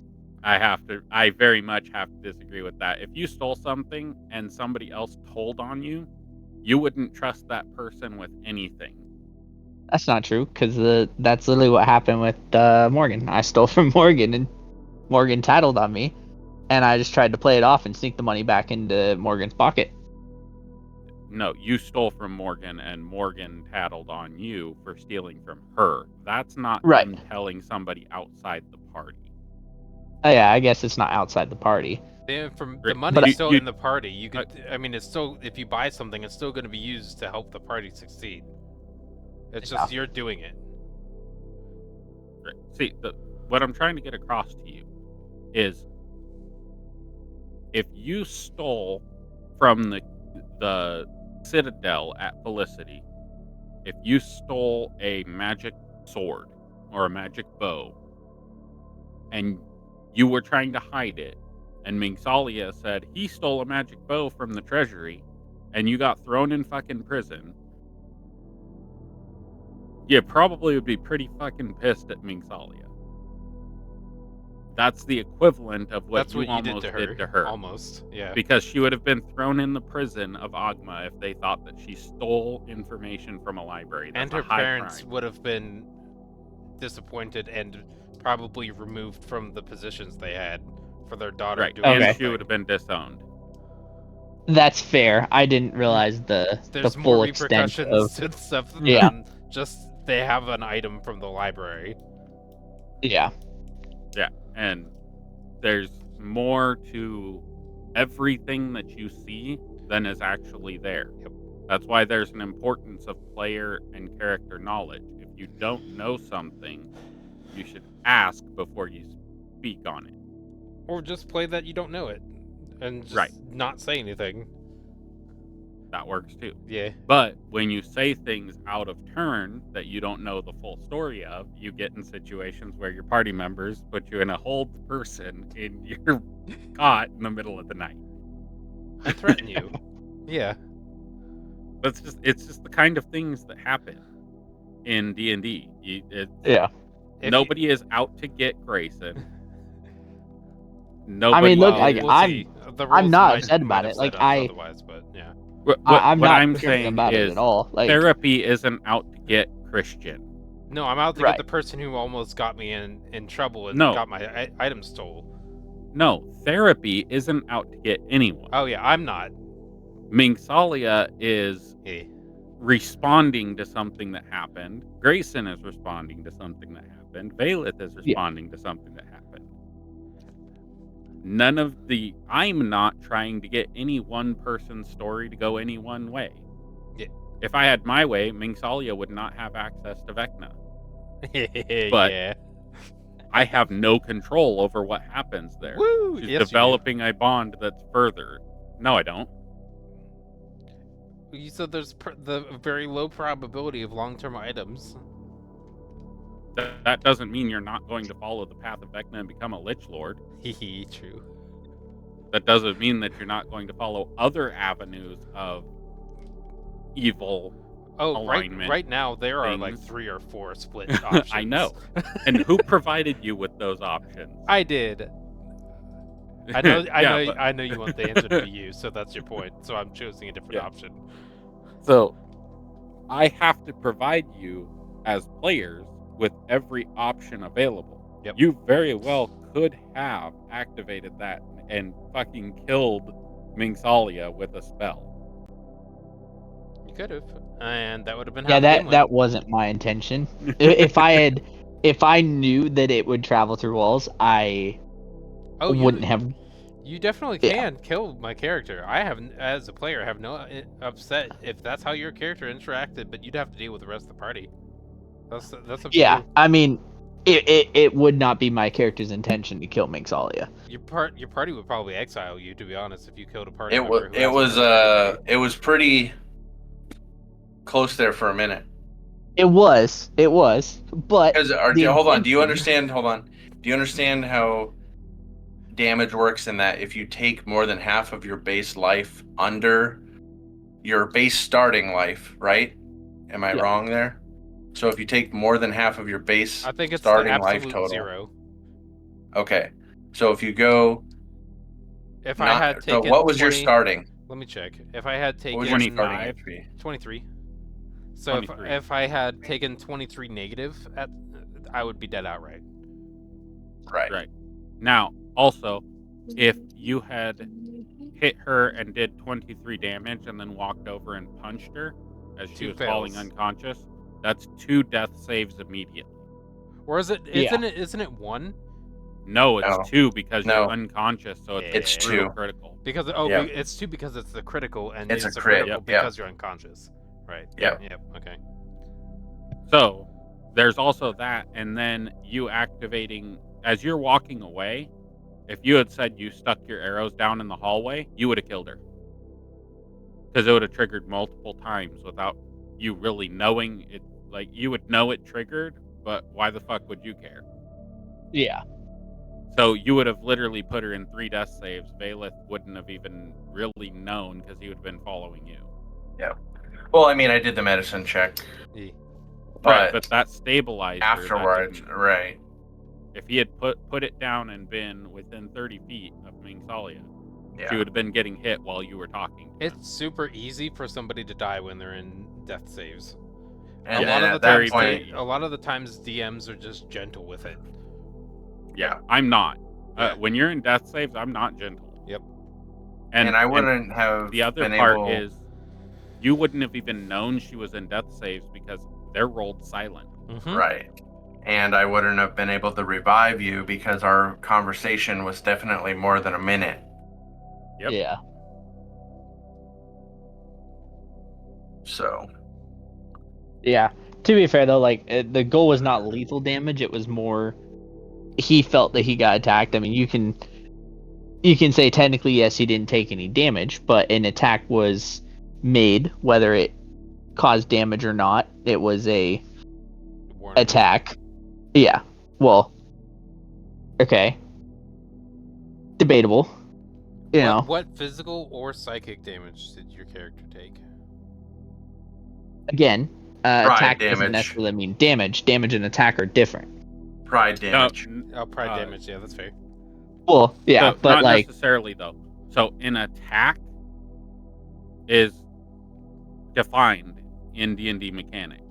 I very much have to disagree with that. If you stole something and somebody else told on you, you wouldn't trust that person with anything. That's not true, because that's literally what happened with Morgan. I stole from Morgan, and Morgan tattled on me, and I just tried to play it off and sneak the money back into Morgan's pocket. No, you stole from Morgan, and Morgan tattled on you for stealing from her. That's not Right. him telling somebody outside the party. Oh yeah, I guess it's not outside the party. From the Right. money's But still you- in the party. You could. I mean, it's still. If you buy something, it's still going to be used to help the party succeed. It's just you're doing it. Right. See, what I'm trying to get across to you is if you stole from the Citadel at Felicity, if you stole a magic sword or a magic bow and you were trying to hide it, and Mingsalia said he stole a magic bow from the treasury and you got thrown in fucking prison, you probably would be pretty fucking pissed at Mingsalia. That's the equivalent of what That's you what you almost did to her. Almost, yeah. Because she would have been thrown in the prison of Agma if they thought that she stole information from a library. That's And her a high parents crime. would have been disappointed and probably removed from the positions they had for their daughter Right, doing and Okay. she would have been disowned. That's fair. I didn't realize the There's full more extent repercussions of to stuff Yeah. than just they have an item from the library. yeah. Yeah, and there's more to everything that you see than is actually there. Yep. That's why there's an importance of player and character knowledge. If you don't know something, you should ask before you speak on it. Or just play that you don't know it. and just Right. not say anything. That works too. Yeah. But when you say things out of turn that you don't know the full story of, you get in situations where your party members put you in a hold person and you're caught in the middle of the night. And threaten you. Yeah. It's just the kind of things that happen in D&D. Yeah. Nobody is out to get Grayson. I Nobody. mean, look, Well, like we'll I'm see. The I'm rules not might- upset might about have it. Like said otherwise, but yeah. I'm what not I'm tripping saying about it is at all. Like therapy isn't out to get Christian. No, I'm out to Right. get the person who almost got me in trouble and No. got my item stole. No, therapy isn't out to get anyone. Oh yeah, I'm not. Mingsalia is Eh. responding to something that happened. Grayson is responding to something that happened. Valeth is responding to something that happened. I'm not trying to get any one person's story to go any one way. Yeah. If I had my way, Mingsalia would not have access to Vecna. But yeah. I have no control over what happens there. Woo! She's Yes, you do. developing a bond that's further. No, I don't. You said there's the very low probability of long-term items. That doesn't mean you're not going to follow the path of Vecna and become a Lich Lord. Hehe, true. That doesn't mean that you're not going to follow other avenues of evil alignment. Right now there are like things. 3 or 4 split options. I know. And who provided you with those options? I did. I know. Yeah, I know you want the answer to be you, so that's your point. So I'm choosing a different Yeah. option. So I have to provide you as players with every option available. Yep. You very well could have activated that and fucking killed Mingsalia with a spell. You could have, and that would have been yeah, half the game win. that wasn't my intention. if I knew that it would travel through walls, I wouldn't have. You definitely Yeah. can kill my character. I have, as a player, have no upset if that's how your character interacted, but you'd have to deal with the rest of the party. That's up to Yeah, you. I mean, it would not be my character's intention to kill Mingsalia. Your party would probably exile you, to be honest, if you killed a party It member. was it was pretty close there for a minute. It was, but Because hold on, do you understand? Hold on, do you understand how damage works in that if you take more than half of your base life under your base starting life, right? Am I Yeah. wrong there? So if you take more than half of your base I think it's starting the life absolute total. 0. Okay. So if you go If I had so taken what was your 20 starting? Let me check. If I had What taken was your starting 25? HP? 23. So 23. if I had taken 23 negative, I would be dead outright. Right. Now, also, if you had hit her and did 23 damage and then walked over and punched her as she 2 was falling fails. unconscious, that's 2 death saves immediately. Or is it? Yeah. Isn't it 1? No, it's No. 2 because No. you're unconscious, so It's it's brutal 2. critical. Because Yeah. It's 2 because it's the critical, and It's a a crit, critical yeah. because you're unconscious. Right. Yeah. Yep. Okay. So, there's also that, and then you activating, as you're walking away, if you had said you stuck your arrows down in the hallway, you would have killed her. Because it would have triggered multiple times without you really knowing it. Like, you would know it triggered, but why the fuck would you care? yeah, So you would have literally put her in 3 death saves. Valeth wouldn't have even really known because he would have been following you. Well, I mean, I did the medicine check, Yeah. Right, but but that stabilized her. That afterwards, didn't- right? If he had put it down and been within 30 feet of Mingsalia, Yeah. she would have been getting hit while you were talking. to him. It's super easy for somebody to die when they're in death saves. And a then lot at of the that times, point, a lot of the times DMs are just gentle with it. Yeah, I'm not. Yeah. When you're in death saves, I'm not gentle. Yep. and I wouldn't have the other been part able. is you wouldn't have even known she was in death saves because they're rolled silent. Mm-hmm. Right. And I wouldn't have been able to revive you because our conversation was definitely more than a minute. Yep. yeah. So, Yeah. To be fair though, like the goal was not lethal damage; it was more he felt that he got attacked. I mean, you can you can say technically yes, he didn't take any damage, but an attack was made, whether it caused damage or not. It was a Warning. attack. Yeah. Well. Okay. Debatable. You know. What physical or psychic damage did your character take? Again, attack doesn't damage. necessarily mean damage. Damage and attack are different. Pride damage. Pride damage. Yeah, that's fair. Well, yeah, So, but not like necessarily though. So an attack is defined in D&D mechanics.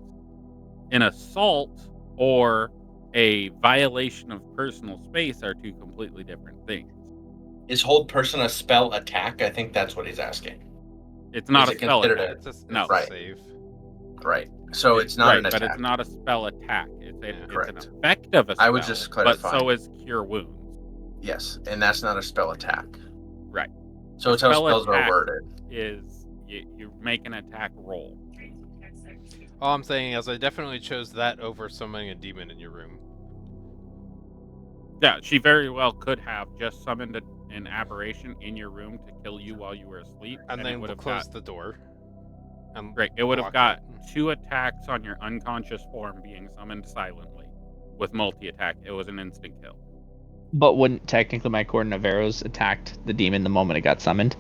An assault or a violation of personal space are two completely different things. Is hold person a spell attack? I think that's what he's asking. It's not Is a it spell considered attack. It's No. a Right. save. Right. So it's not right, an attack. but it's not a spell attack. It's an Correct. effect of a spell. I was just but clarifying. so is Cure Wounds. Yes, and that's not a spell attack. Right. So it's how Spell spells are attack worded. Is you make an attack roll. All I'm saying is I definitely chose that over summoning a demon in your room. Yeah, she very well could have just summoned an aberration in your room to kill you while you were asleep, And it then would we'll have close the door. Great. It would have block got it. 2 attacks on your unconscious form being summoned silently. With multi-attack, it was an instant kill. but wouldn't technically my Cordon of Arrows attacked the demon the moment it got summoned?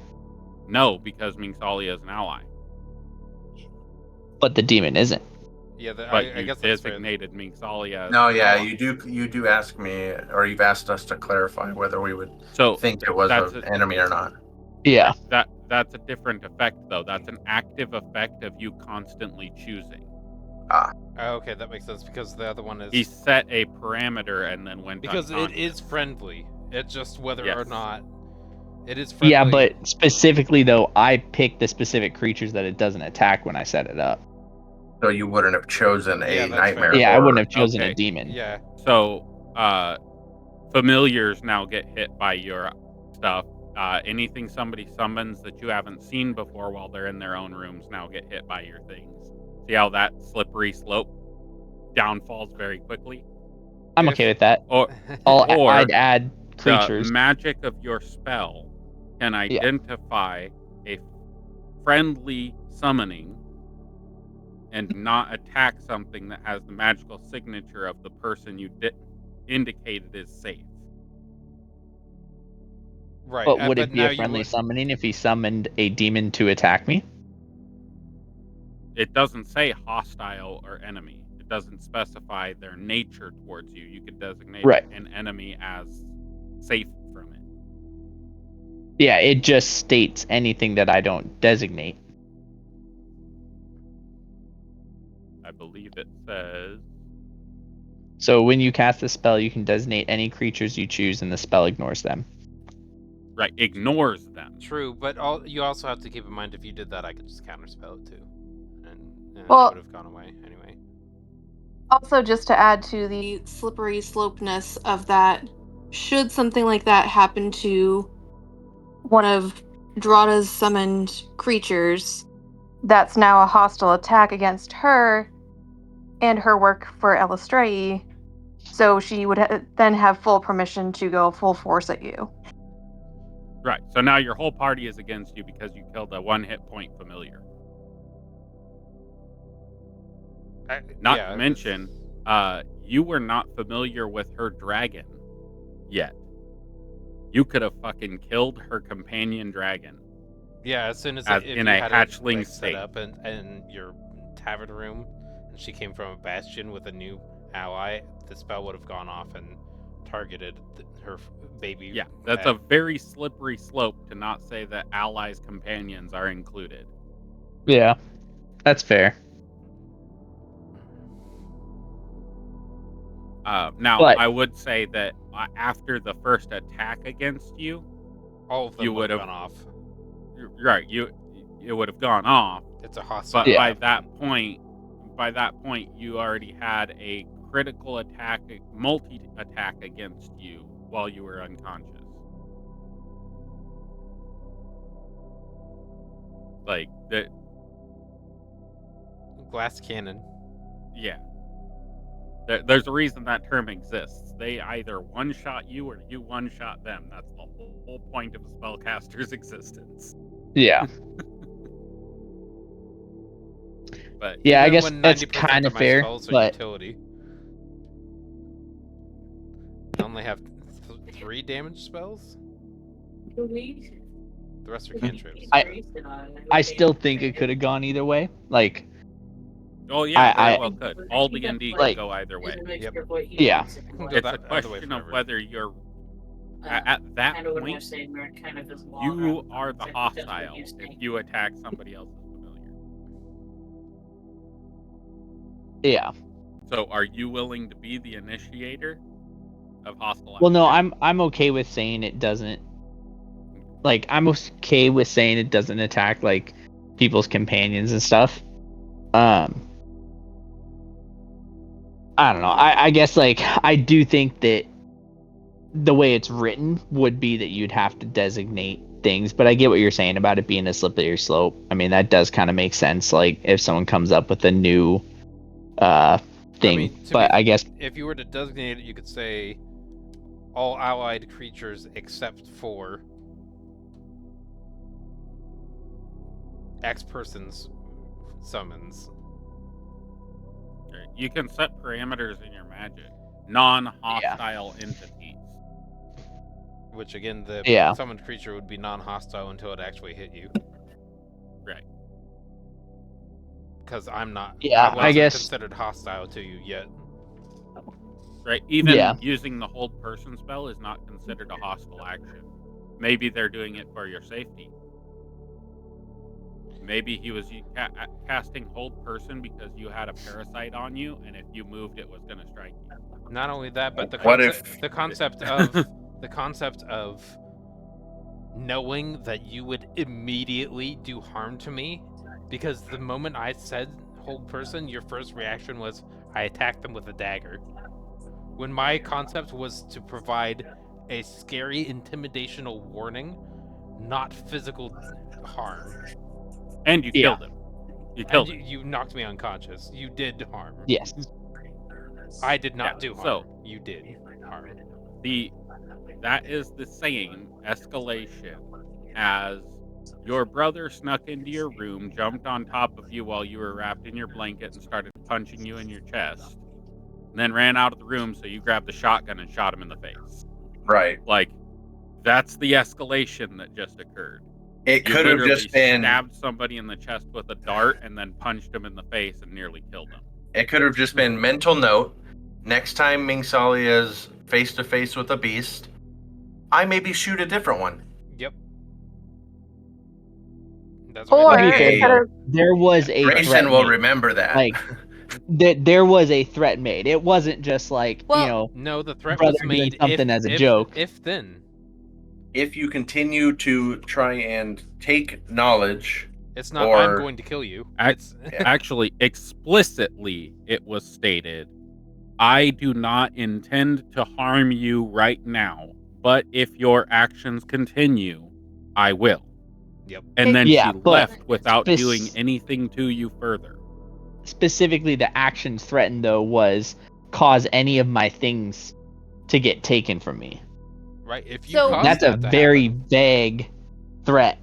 No, because Mingsalia is an ally. But the demon isn't. Yeah, But I you guess that's fair. designated Mingsalia as No, an yeah, ally. you do ask me, or you've asked us to clarify whether we would So think it was that's an enemy or not. Yeah. That's a different effect, though. That's an active effect of you constantly choosing. Oh, okay, that makes sense because the other one is He set a parameter and then went because it unconscious. is friendly. It's just whether or Yes. not it is friendly. Yeah, but specifically though, I picked the specific creatures that it doesn't attack when I set it up. So you wouldn't have chosen Yeah, a that's nightmare. fair. Yeah, I horror. wouldn't have chosen Okay. a demon. Yeah, So, familiars now get hit by your stuff. Anything somebody summons that you haven't seen before while they're in their own rooms now get hit by your things. See how that slippery slope downfalls very quickly? I'm okay with that. Or I'd add creatures. the magic of your spell can identify a friendly summoning and not attack something that has the magical signature of the person you indicated is safe. right. But would it be now a you friendly would- summoning if he summoned a demon to attack me? It doesn't say hostile or enemy. It doesn't specify their nature towards you. You could designate Right. an enemy as safe from it. Yeah, it just states anything that I don't designate. I believe it says So when you cast a spell, you can designate any creatures you choose and the spell ignores them. right, ignores them. True, but you also have to keep in mind if you did that, I could just counterspell it too, and it Well- would have gone away anyway. Also, just to add to the slippery slopeness of that, should something like that happen to one of Drada's summoned creatures, that's now a hostile attack against her and her work for Elastrei, so she would then have full permission to go full force at you. Right, so now your whole party is against you because you killed a 1 hit point familiar. Not Yeah, to mention, you were not familiar with her dragon yet. You could have fucking killed her companion dragon. Yeah, as soon as As if in you a had hatchling it, like, set state. up in your tavern room, and she came from a bastion with a new ally, the spell would have gone off and targeted her baby. Yeah, that's pet. a very slippery slope to not say that allies' companions are included. Yeah, that's fair. Now, But- I would say that after the first attack against you, all of them you would have would've- gone off. right, it would have gone off. It's a hostile. But Yeah. by that point, you already had a critical attack, multi-attack against you while you were unconscious. Like the glass cannon. yeah. There's a reason that term exists. They either one-shot you or you one-shot them. That's the whole point of a spellcaster's existence. Yeah. But Yeah, I Even guess when that's 90% kind of of my fair, spells are but utility. I only have 3 damage spells. The rest are cantrips. I still think it could have gone either way. Like, oh yeah, very I well could. All D&D could like- go either way. Yep. yeah. It can go It's a that other way question of forever. whether you're at that point you are the hostile if you attack somebody else's familiar. Yeah. So are you willing to be the initiator of hostile Well, no, action? I'm okay with saying it doesn't. Like, I'm okay with saying it doesn't attack like people's companions and stuff. I don't know. I guess like I do think that the way it's written would be that you'd have to designate things, but I get what you're saying about it being a slippery slope. I mean, that does kind of make sense. Like if someone comes up with a new thing, but I guess if you were to designate it, you could say all allied creatures except for X person's summons. You can set parameters in your magic. Non-hostile entities. Which again, the Yeah. summoned creature would be non-hostile until it actually hit you. Right. Because I'm not. Yeah, I I guess- considered hostile to you yet. Right. Even Yeah. using the hold person spell is not considered a hostile action. Maybe they're doing it for your safety. Maybe he was casting hold person because you had a parasite on you, and if you moved, it was going to strike you. Not only that, but the What concept, if- the concept of the concept of knowing that you would immediately do harm to me, because the moment I said hold person, your first reaction was I attacked them with a dagger. When my concept was to provide a scary intimidational warning, not physical harm. And you killed him. You killed him. You knocked me unconscious. You did harm. yes. I did not Yeah, do harm. so- You did harm. That is the same escalation as your brother snuck into your room, jumped on top of you while you were wrapped in your blanket and started punching you in your chest, and then ran out of the room, so you grabbed the shotgun and shot him in the face. Right. Like, that's the escalation that just occurred. It You could have literally just been. stabbed somebody in the chest with a dart and then punched him in the face and nearly killed him. It could have just been mental note. Next time Mingsalia's face to face with a beast, I maybe shoot a different one. Yep. That's Or what To be fair, instead of- there was a Grayson threat will made. remember that. Like, there was a threat made. It wasn't just like Well- No, the threat brother was doing made something as a joke. If then. If you continue to try and take knowledge, It's not Or- I'm going to kill you. It's Actually, explicitly, it was stated, I do not intend to harm you right now, but if your actions continue, I will. Yep. And then Yeah, she but left without spec- doing anything to you further. specifically the actions threatened though was cause any of my things to get taken from me. right. If you So- caused That's a that to very happen- vague threat.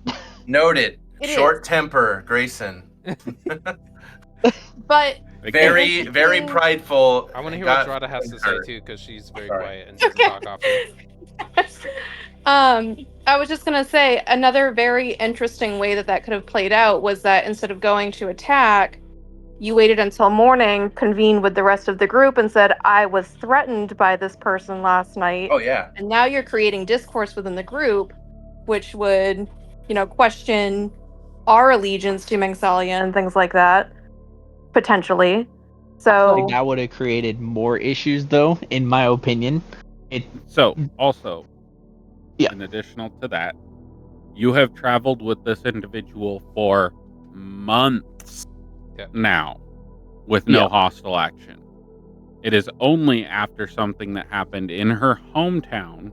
noted. It Short temper, Grayson. but Very, Interesting. very prideful. I want to hear Got- what Drada has to say her. too, because she's very Sorry. quiet and doesn't Okay. talk often. I was just gonna say another very interesting way that could have played out was that instead of going to attack, you waited until morning, convened with the rest of the group, and said, "I was threatened by this person last night." Oh yeah. And now you're creating discourse within the group, which would, question our allegiance to Mengsalia and things like that, potentially. I So, feel like that would have created more issues though, in my opinion. So, also, Yeah. in additional to that, you have traveled with this individual for months Yeah. now with no Yeah. hostile action. It is only after something that happened in her hometown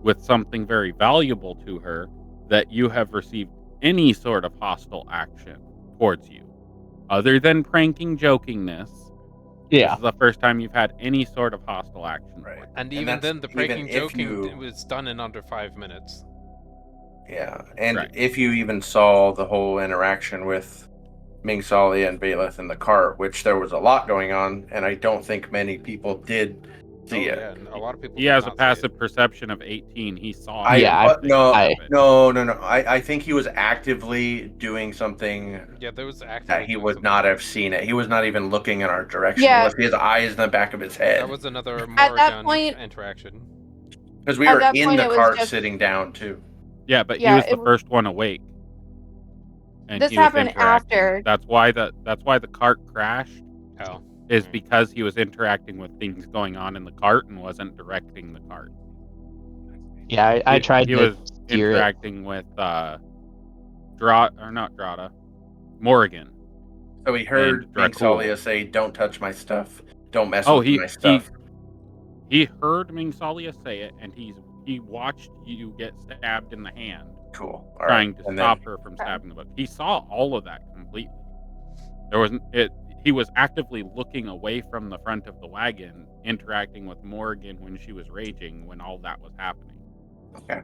with something very valuable to her that you have received any sort of hostile action towards you. Other than pranking jokingness, This is the first time you've had any sort of hostile action. Right. Towards And him. even then, the breaking if joking you- was done in under 5 minutes. Yeah, and Right. if you even saw the whole interaction with Ming Salia and Baelith in the cart, which there was a lot going on, and I don't think many people did see it. Yeah, and a lot of people He did has a not see passive perception of 18. He saw. No. happen. I think he was actively doing something it. Yeah, there was actively that he doing would something. not have seen it. He was not even looking in our direction Yeah. unless he has eyes in the back of his head. That was another At that Morrigan point- interaction. Because we At were that in point, the it was cart just- sitting down too. Yeah, but Yeah, he was it the w- first one awake. And This he was happened interacting. after. That's why the cart crashed. Oh. Is because he was interacting with things going on in the cart and wasn't directing the cart. Yeah, I tried He to was steer it. interacting with Morrigan. So he heard And Ming Dracul. Salia say, "Don't touch my stuff. Don't mess Oh, with he my stuff." he heard Ming Salia say it, and he watched you get stabbed in the hand, Cool. All trying right. to And stop then- her from stabbing the book. He saw all of that completely. There wasn't it. He was actively looking away from the front of the wagon, interacting with Morgan when she was raging when all that was happening. Okay.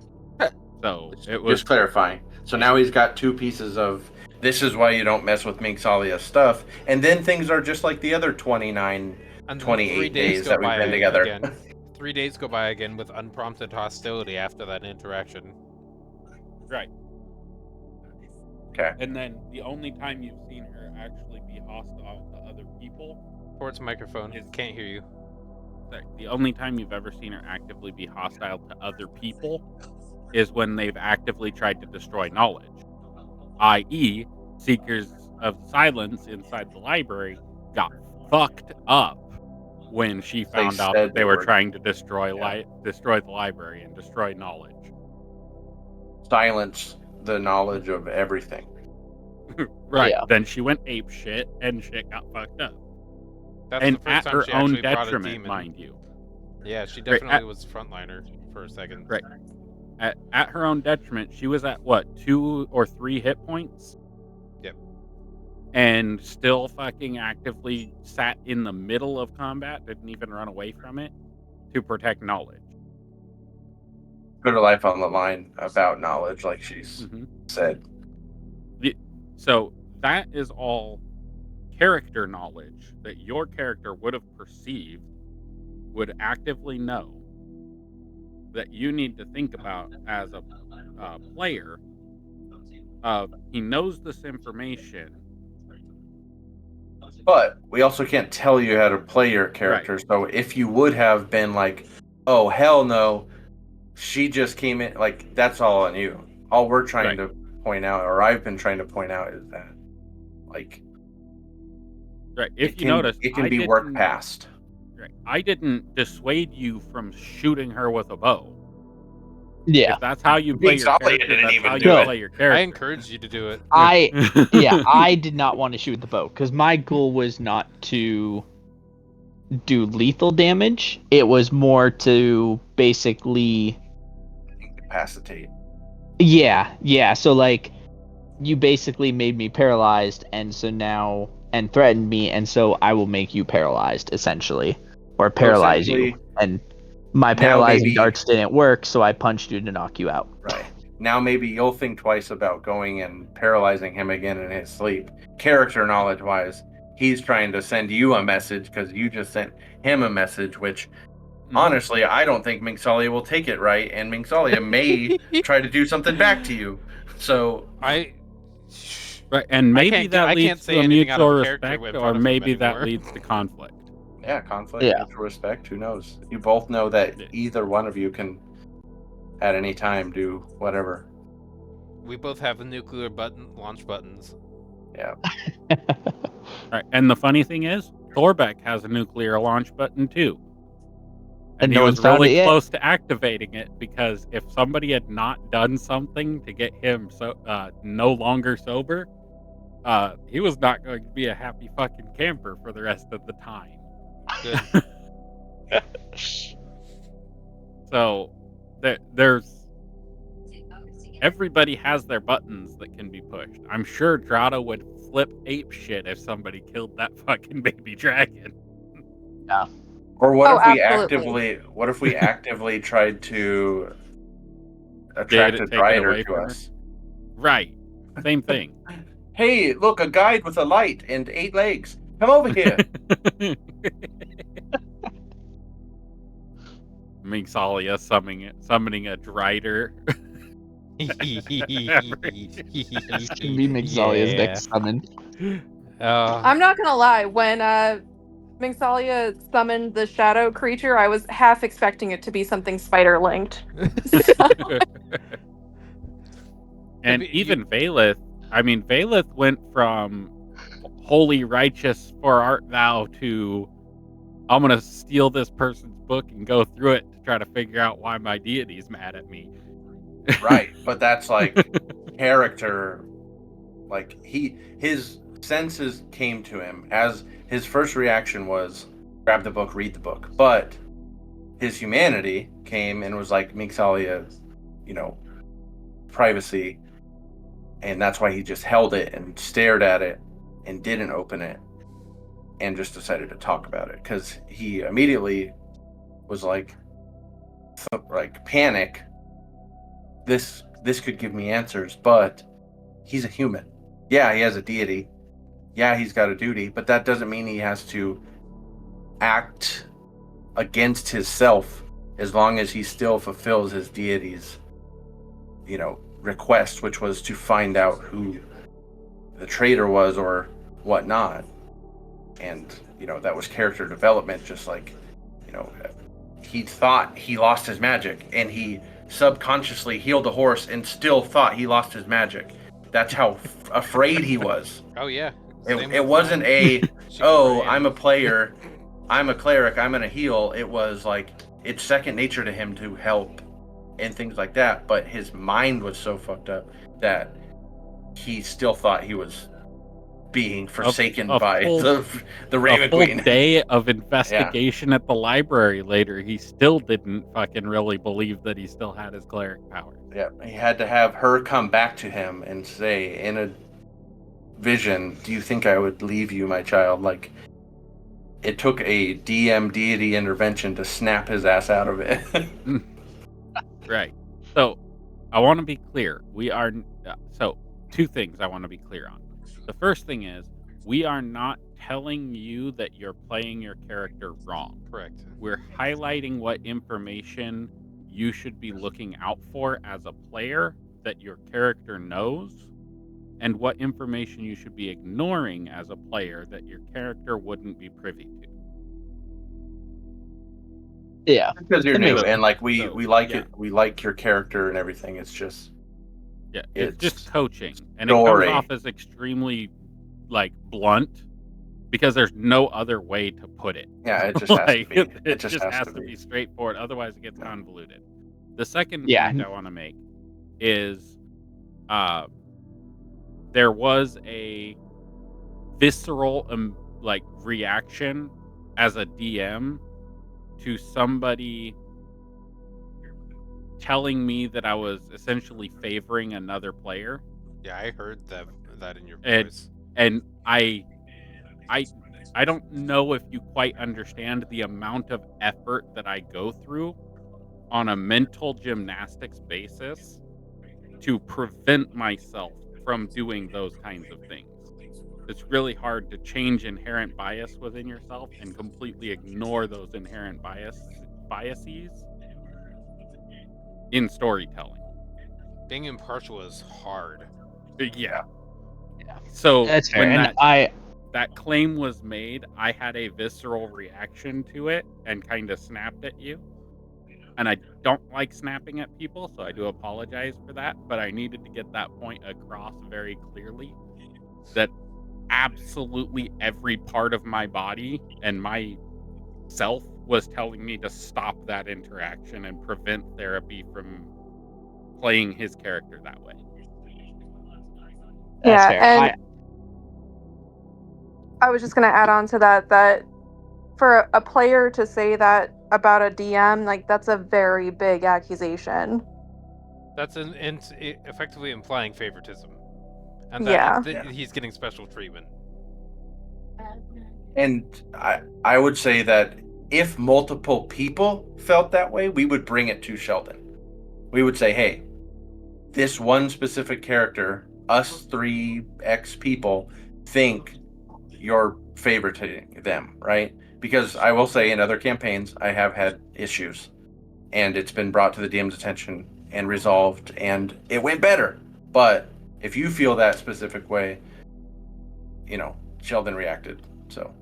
So it was Just clarifying. So now he's got two pieces of this is why you don't mess with Ming Salia's stuff, and then things are just like the other 29, And then 28 3 days days go that we've by been together. again. 3 days go by again with unprompted hostility after that interaction. right. Okay. And then the only time you've seen her actually be hostile to other people, Towards microphone. Is- Can't hear you. the only time you've ever seen her actively be hostile to other people is when they've actively tried to destroy knowledge. I.e., Seekers of Silence inside the library got fucked up when she found out said that they they were were- trying to destroy Yeah. destroy the library and destroy knowledge. Silence the knowledge of everything. Right. Yeah. Then she went ape shit and shit got fucked up. That's And the first at time her she own actually brought a detriment, demon. mind you. Yeah, she Right, definitely was frontliner for a second. Right. At her own detriment, she was at what, 2 or 3 hit points? Yep. And still fucking actively sat in the middle of combat, didn't even run away from it to protect knowledge. Put her life on the line about knowledge, like she's Mhm. said. So that is all character knowledge that your character would have perceived, would actively know, that you need to think about as a player. He knows this information. But we also can't tell you how to play your character. So if you would have been like, "Oh hell no, she just came in," like that's all on you. All we're trying to point out, or I've been trying to point out, is that like Right. If it you can, notice, it can I be worked didn't- past. Right. I didn't dissuade you from shooting her with a bow. Yeah. If that's how you play Ming your Salia character, didn't that's even how do you it. play your character. I encouraged you to do it. I did not want to shoot the bow because my goal was not to do lethal damage. It was more to basically, Incapacitate. yeah. So like, you basically made me paralyzed, and so now and threatened me, and so I will make you paralyzed, essentially, or paralyze you. essentially, And my now paralyzing maybe- darts didn't work, so I punched you to knock you out. Right. Now maybe you'll think twice about going and paralyzing him again in his sleep. Character knowledge wise, he's trying to send you a message because you just sent him a message, which honestly, I don't think Ming Salia will take it right, and Ming Salia may try to do something back to you. So I Right, and maybe that I can't leads say to a anything out mutual of character respect, in or front of him maybe that anymore. leads to conflict. yeah, conflict, Yeah. mutual respect, who knows? You both know that either one of you can at any time do whatever. We both have the nuclear launch buttons. Yeah. Right, and the funny thing is, Thorbeck has a nuclear launch button too. And he no was one's found really it yet. close to activating it because if somebody had not done something to get him no longer sober, he was not going to be a happy fucking camper for the rest of the time. Good. So there's everybody has their buttons that can be pushed. I'm sure Drata would flip ape shit if somebody killed that fucking baby dragon. Yeah. Or what Oh, if we absolutely. actively tried to Get attract it a taken drider away to from her. us? Right. Same thing. Hey, look, a guide with a light and 8 legs. Come over here. Mixalia summoning a drider. This can be Mixalia's next summon. I'm not gonna lie, when Mixalia summoned the shadow creature, I was half expecting it to be something spider linked. And Maybe even Valeth, Valeth went from holy righteous for art thou to I'm gonna steal this person's book and go through it to try to figure out why my deity's mad at me. Right, but that's like character. Like his senses came to him as his first reaction was grab the book, read the book. But his humanity came and was like Mixalia, privacy, and that's why he just held it and stared at it and didn't open it and just decided to talk about it because he immediately was like panic. This could give me answers, but he's a human. Yeah, he has a deity. Yeah, he's got a duty, but that doesn't mean he has to act against himself as long as he still fulfills his deity's, request, which was to find out who the traitor was or whatnot. And, that was character development, just like, he thought he lost his magic and he subconsciously healed the horse and still thought he lost his magic. That's how afraid he was. Oh yeah. It wasn't I'm a player, I'm a cleric, I'm gonna heal. It was like it's second nature to him to help and things like that. But his mind was so fucked up that he still thought he was being forsaken by the Raven a full Queen. day of investigation at the library later, he still didn't fucking really believe that he still had his cleric powers. Yeah, he had to have her come back to him and say in a vision, "Do you think I would leave you, my child?" Like, it took a DM deity intervention to snap his ass out of it. Right. So, I want to be clear. Two things I want to be clear on. The first thing is, we are not telling you that you're playing your character wrong. Correct. We're highlighting what information you should be looking out for as a player that your character knows, and what information you should be ignoring as a player that your character wouldn't be privy to. Yeah. Because you're That new, makes and like we like yeah. it, we like your character and everything. It's just It's just coaching, and story. it comes off as extremely blunt because there's no other way to put it. Yeah, it just has to be. It just has to be straightforward. Otherwise, it gets convoluted. The second point I want to make is, there was a visceral reaction as a DM to somebody telling me that I was essentially favoring another player. Yeah, I heard that in your voice. And I don't know if you quite understand the amount of effort that I go through on a mental gymnastics basis to prevent myself from doing those kinds of things. It's really hard to change inherent bias within yourself and completely ignore those inherent biases in storytelling. Being impartial is hard. Yeah. So that's fair. when And that claim was made, I had a visceral reaction to it and kind of snapped at you. And I don't like snapping at people, so I do apologize for that. But I needed to get that point across very clearly that absolutely every part of my body and my self was telling me to stop that interaction and prevent therapy from playing his character that way. Yeah, fair. and I was just going to add on to that for a player to say that about a DM, like, that's a very big accusation. That's effectively implying favoritism. And Yeah. that he's getting special treatment. And I would say that if multiple people felt that way, we would bring it to Sheldon. We would say, hey, this one specific character, us 3X people, think you're favoriting them, right? Because I will say in other campaigns, I have had issues and it's been brought to the DM's attention and resolved and it went better. But if you feel that specific way, Sheldon reacted. So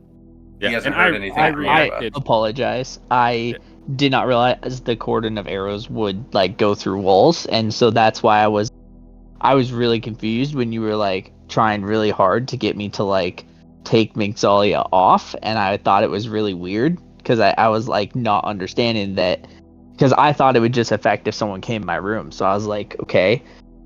he hasn't heard anything I from me. reacted. I apologize. I did not realize the cordon of arrows would go through walls, and so that's why I was really confused when you were trying really hard to get me to take Mixalia off, and I thought it was really weird because I was not understanding that, because I thought it would just affect if someone came in my room. So I was like, okay,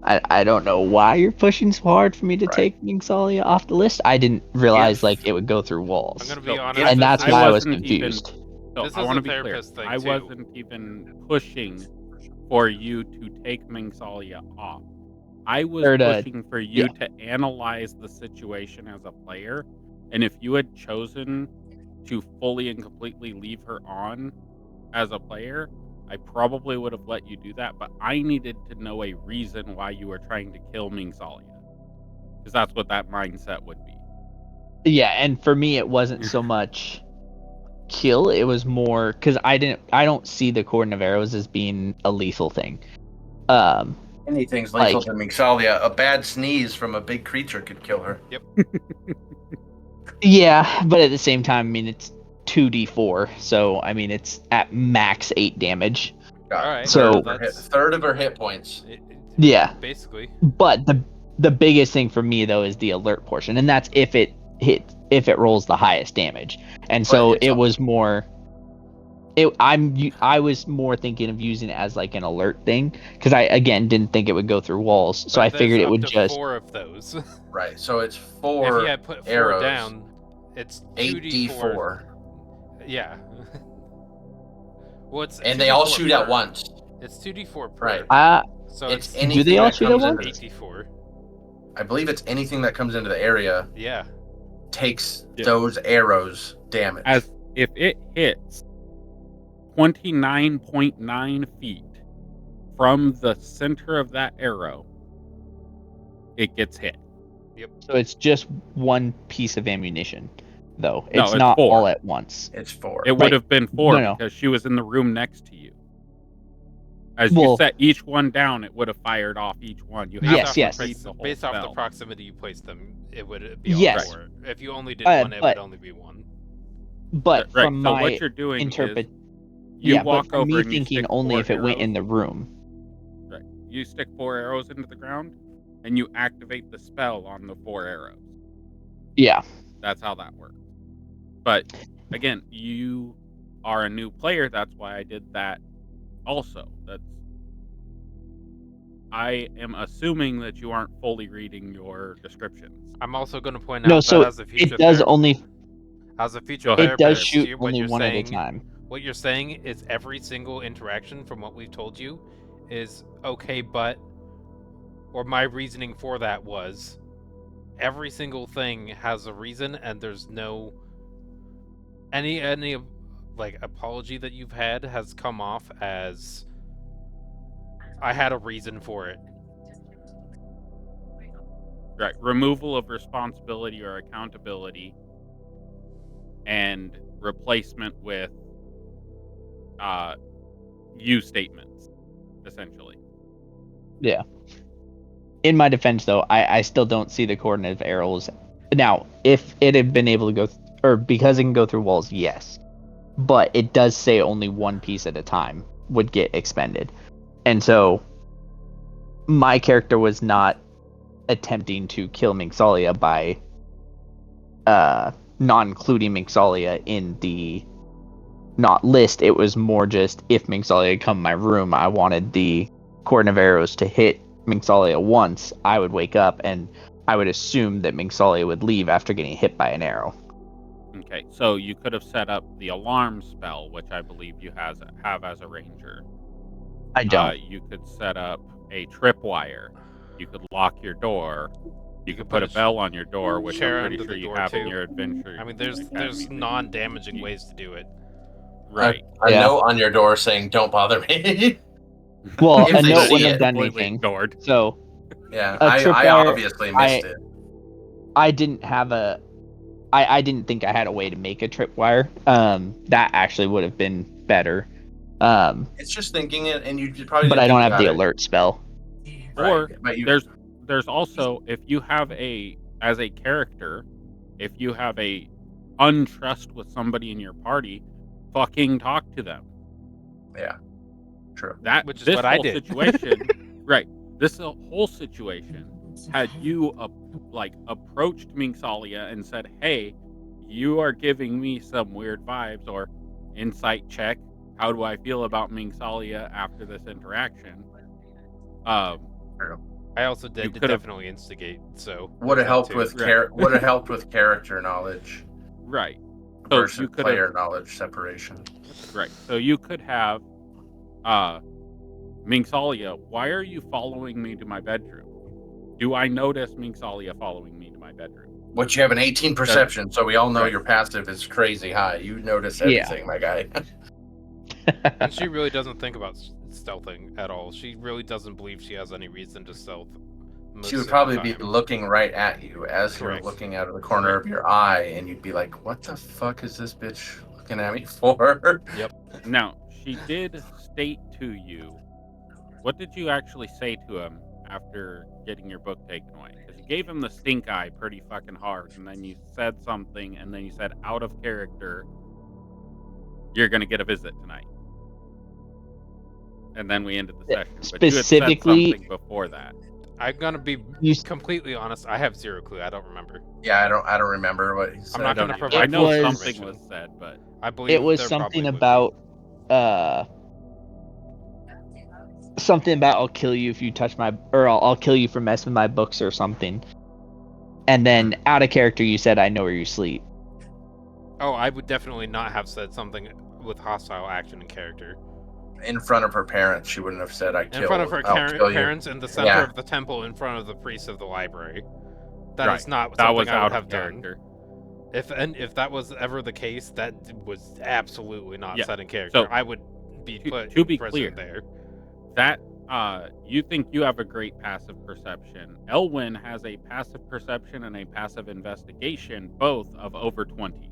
I don't know why you're pushing so hard for me to take Mixalia off the list. I didn't realize it would go through walls. I'm gonna be honest, and that's why I was wasn't confused. This I is want a to be clear. therapist thing, I too. wasn't even pushing for you to take Mingsalia off. I was pushing for you to analyze the situation as a player, and if you had chosen to fully and completely leave her on as a player, I probably would have let you do that, but I needed to know a reason why you were trying to kill Mingsalia, because that's what that mindset would be. Yeah, and for me, it wasn't so much kill; it was more because I don't see the cordon of arrows as being a lethal thing. Anything's lethal to Mixalia. A bad sneeze from a big creature could kill her. Yep. Yeah, but at the same time, I mean, it's 2d4, so I mean, it's at max 8 damage. All right. So third of her hit points. Yeah, basically. But the biggest thing for me though is the alert portion, and that's if it rolls the highest damage. And so it was more. I was more thinking of using it as an alert thing because I again didn't think it would go through walls, so I figured it would just 4 of those. Right, so it's 4 If you had put 4 arrows down, it's 8d4. Yeah. Well, it's and they all shoot at once. It's 2d4 per. Right. So it's it's anything do they all that shoot comes at into once? 8d4. I believe it's anything that comes into the area. Yeah. Takes those arrows damage. As if it hits 29.9 feet from the center of that arrow, it gets hit. Yep. So it's just one piece of ammunition, though. No, it's not 4. all at once. It's 4. It would have been 4 No. because she was in the room next to you. As you set each one down, it would have fired off each one. You have yes. Based off the proximity you placed them, it would be all 4. If you only did one, it would only be 1. But right. from so my what you're doing interpret, is you walk but from over me and you thinking stick only 4 if it went arrows. in the room. Right. You stick 4 arrows into the ground, and you activate the spell on the 4 arrows. Yeah. That's how that works. But again, you are a new player. That's why I did that. Also, I am assuming that you aren't fully reading your descriptions. I'm also going to point out that as a future it does only. As a future It does therapist, shoot what only you're one saying, at a time. What you're saying is every single interaction from what we've told you is okay, but, or my reasoning for that was, every single thing has a reason, and there's no any apology that you've had has come off as I had a reason for it. Right. Removal of responsibility or accountability and replacement with you statements, essentially. Yeah. In my defense, though, I still don't see the coordinate of arrows. Now, if it had been able to go, or because it can go through walls, yes. But it does say only one piece at a time would get expended. And so, my character was not attempting to kill Mixalia by not including Mixalia in the not list. It was more just if Mixalia had come in my room, I wanted the cordon of arrows to hit Mixalia once. I would wake up and I would assume that Mixalia would leave after getting hit by an arrow. Okay, so you could have set up the alarm spell, which I believe you have as a ranger. I don't. You could set up a tripwire. You could lock your door. You could put a bell on your door, which chair I'm pretty under sure the you door, have in too. your adventure. I mean, there's Academy. non-damaging ways to do it. Right. A Yeah. note on your door saying "Don't bother me." Well, If a they note see wouldn't it, have done completely anything. ignored. So yeah, A I tripwire, obviously missed it. I didn't have a. I didn't think I had a way to make a tripwire. That actually would have been better. It's just thinking it, and you probably But didn't I don't think have the about it. alert spell. Or Right, but you, there's also, if you have as a character, if you have a untrust with somebody in your party, fucking talk to them. yeah, true. Which is This what I whole did. situation, right? This whole situation had you approached Mingsalia and said, "Hey, you are giving me some weird vibes," or insight check. How do I feel about Mingsalia after this interaction? I also You did could've- definitely instigate, so Would have there's that helped too. with Right. would have helped with character knowledge Right. So versus you could've- player knowledge separation. Right. So you could have Mingsalia, why are you following me to my bedroom? Do I notice Mingsalia following me to my bedroom? Which you have an 18 perception, so we all know Right. your passive is crazy high. You notice Yeah. everything, my guy. And she really doesn't think about stealthing at all. She really doesn't believe she has any reason to stealth. She would most of probably the be time. looking right at you as Correct. you're looking out of the corner of your eye, and you'd be like, "What the fuck is this bitch looking at me for?" Yep. Now, she did state to you, what did you actually say to him after getting your book taken away? Because you gave him the stink eye pretty fucking hard, and then you said something, and then you said, out of character, you're going to get a visit tonight. And then we ended the session. But you had said Specifically- something before that. I'm gonna be You- completely honest. I have zero clue. I don't remember. Yeah, I don't remember what he said. not gonna I provide know was- something information. was said, but I believe It was there something probably would be. about something about I'll kill you if you touch my, or I'll kill you for messing with my books or something. And then out of character, you said, "I know where you sleep." Oh, I would definitely not have said something with hostile action in character. In front of her parents, she wouldn't have said, "I In killed." front of her I'll kill you." parents in the center Yeah. of the temple in front of the priests of the library. That right. is not that something was I would out have of done. character. If that was ever the case, that was absolutely not Yeah. said in character. So, I would be put to be present clear, there. That you think you have a great passive perception. Elwyn has a passive perception and a passive investigation, both of over 20.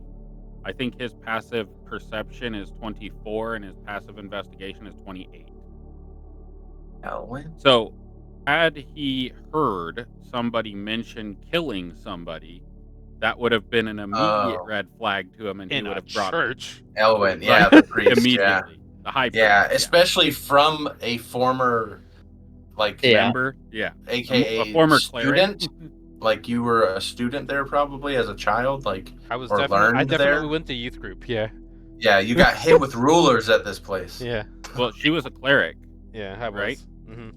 I think his passive perception is 24 and his passive investigation is 28. Elwyn? So, had he heard somebody mention killing somebody, that would have been an immediate Oh. red flag to him, and he In would a have brought it church. Elwyn, yeah, Right. the priest, immediately. yeah. The high priest. Yeah, especially from a former, like, Yeah. Member, yeah. AKA A former cleric. student. Like, you were a student there probably as a child, like, I was or I learned definitely there. went to youth group. Yeah. Yeah, you got hit with rulers at this place. Yeah. Well, she was a cleric, Yeah. I was. Right? Mm-hmm.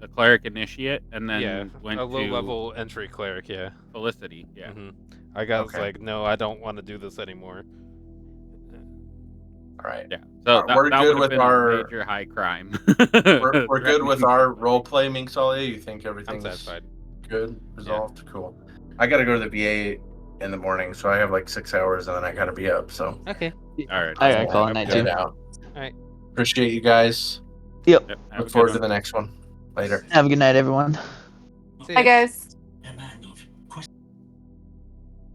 a cleric initiate, and then Yeah. went A low to level entry cleric. Yeah. Felicity. Yeah. Mm-hmm. I got Okay. like, no, I don't want to do this anymore. All right. Yeah. So that, We're that good would have with been our- a major high crime. We're good with our role play, Mingsalia. You think I'm everything's satisfied. good, resolved? Cool. I got to go to the VA in the morning, so I have like 6 hours, and then I got to be up. So Okay. All right. I gotta call it night get too. out. Alright. Appreciate you guys. Yep. Yep, have a Look good forward one. to the next one. Later. Have a good night, everyone. See Hi ya. guys.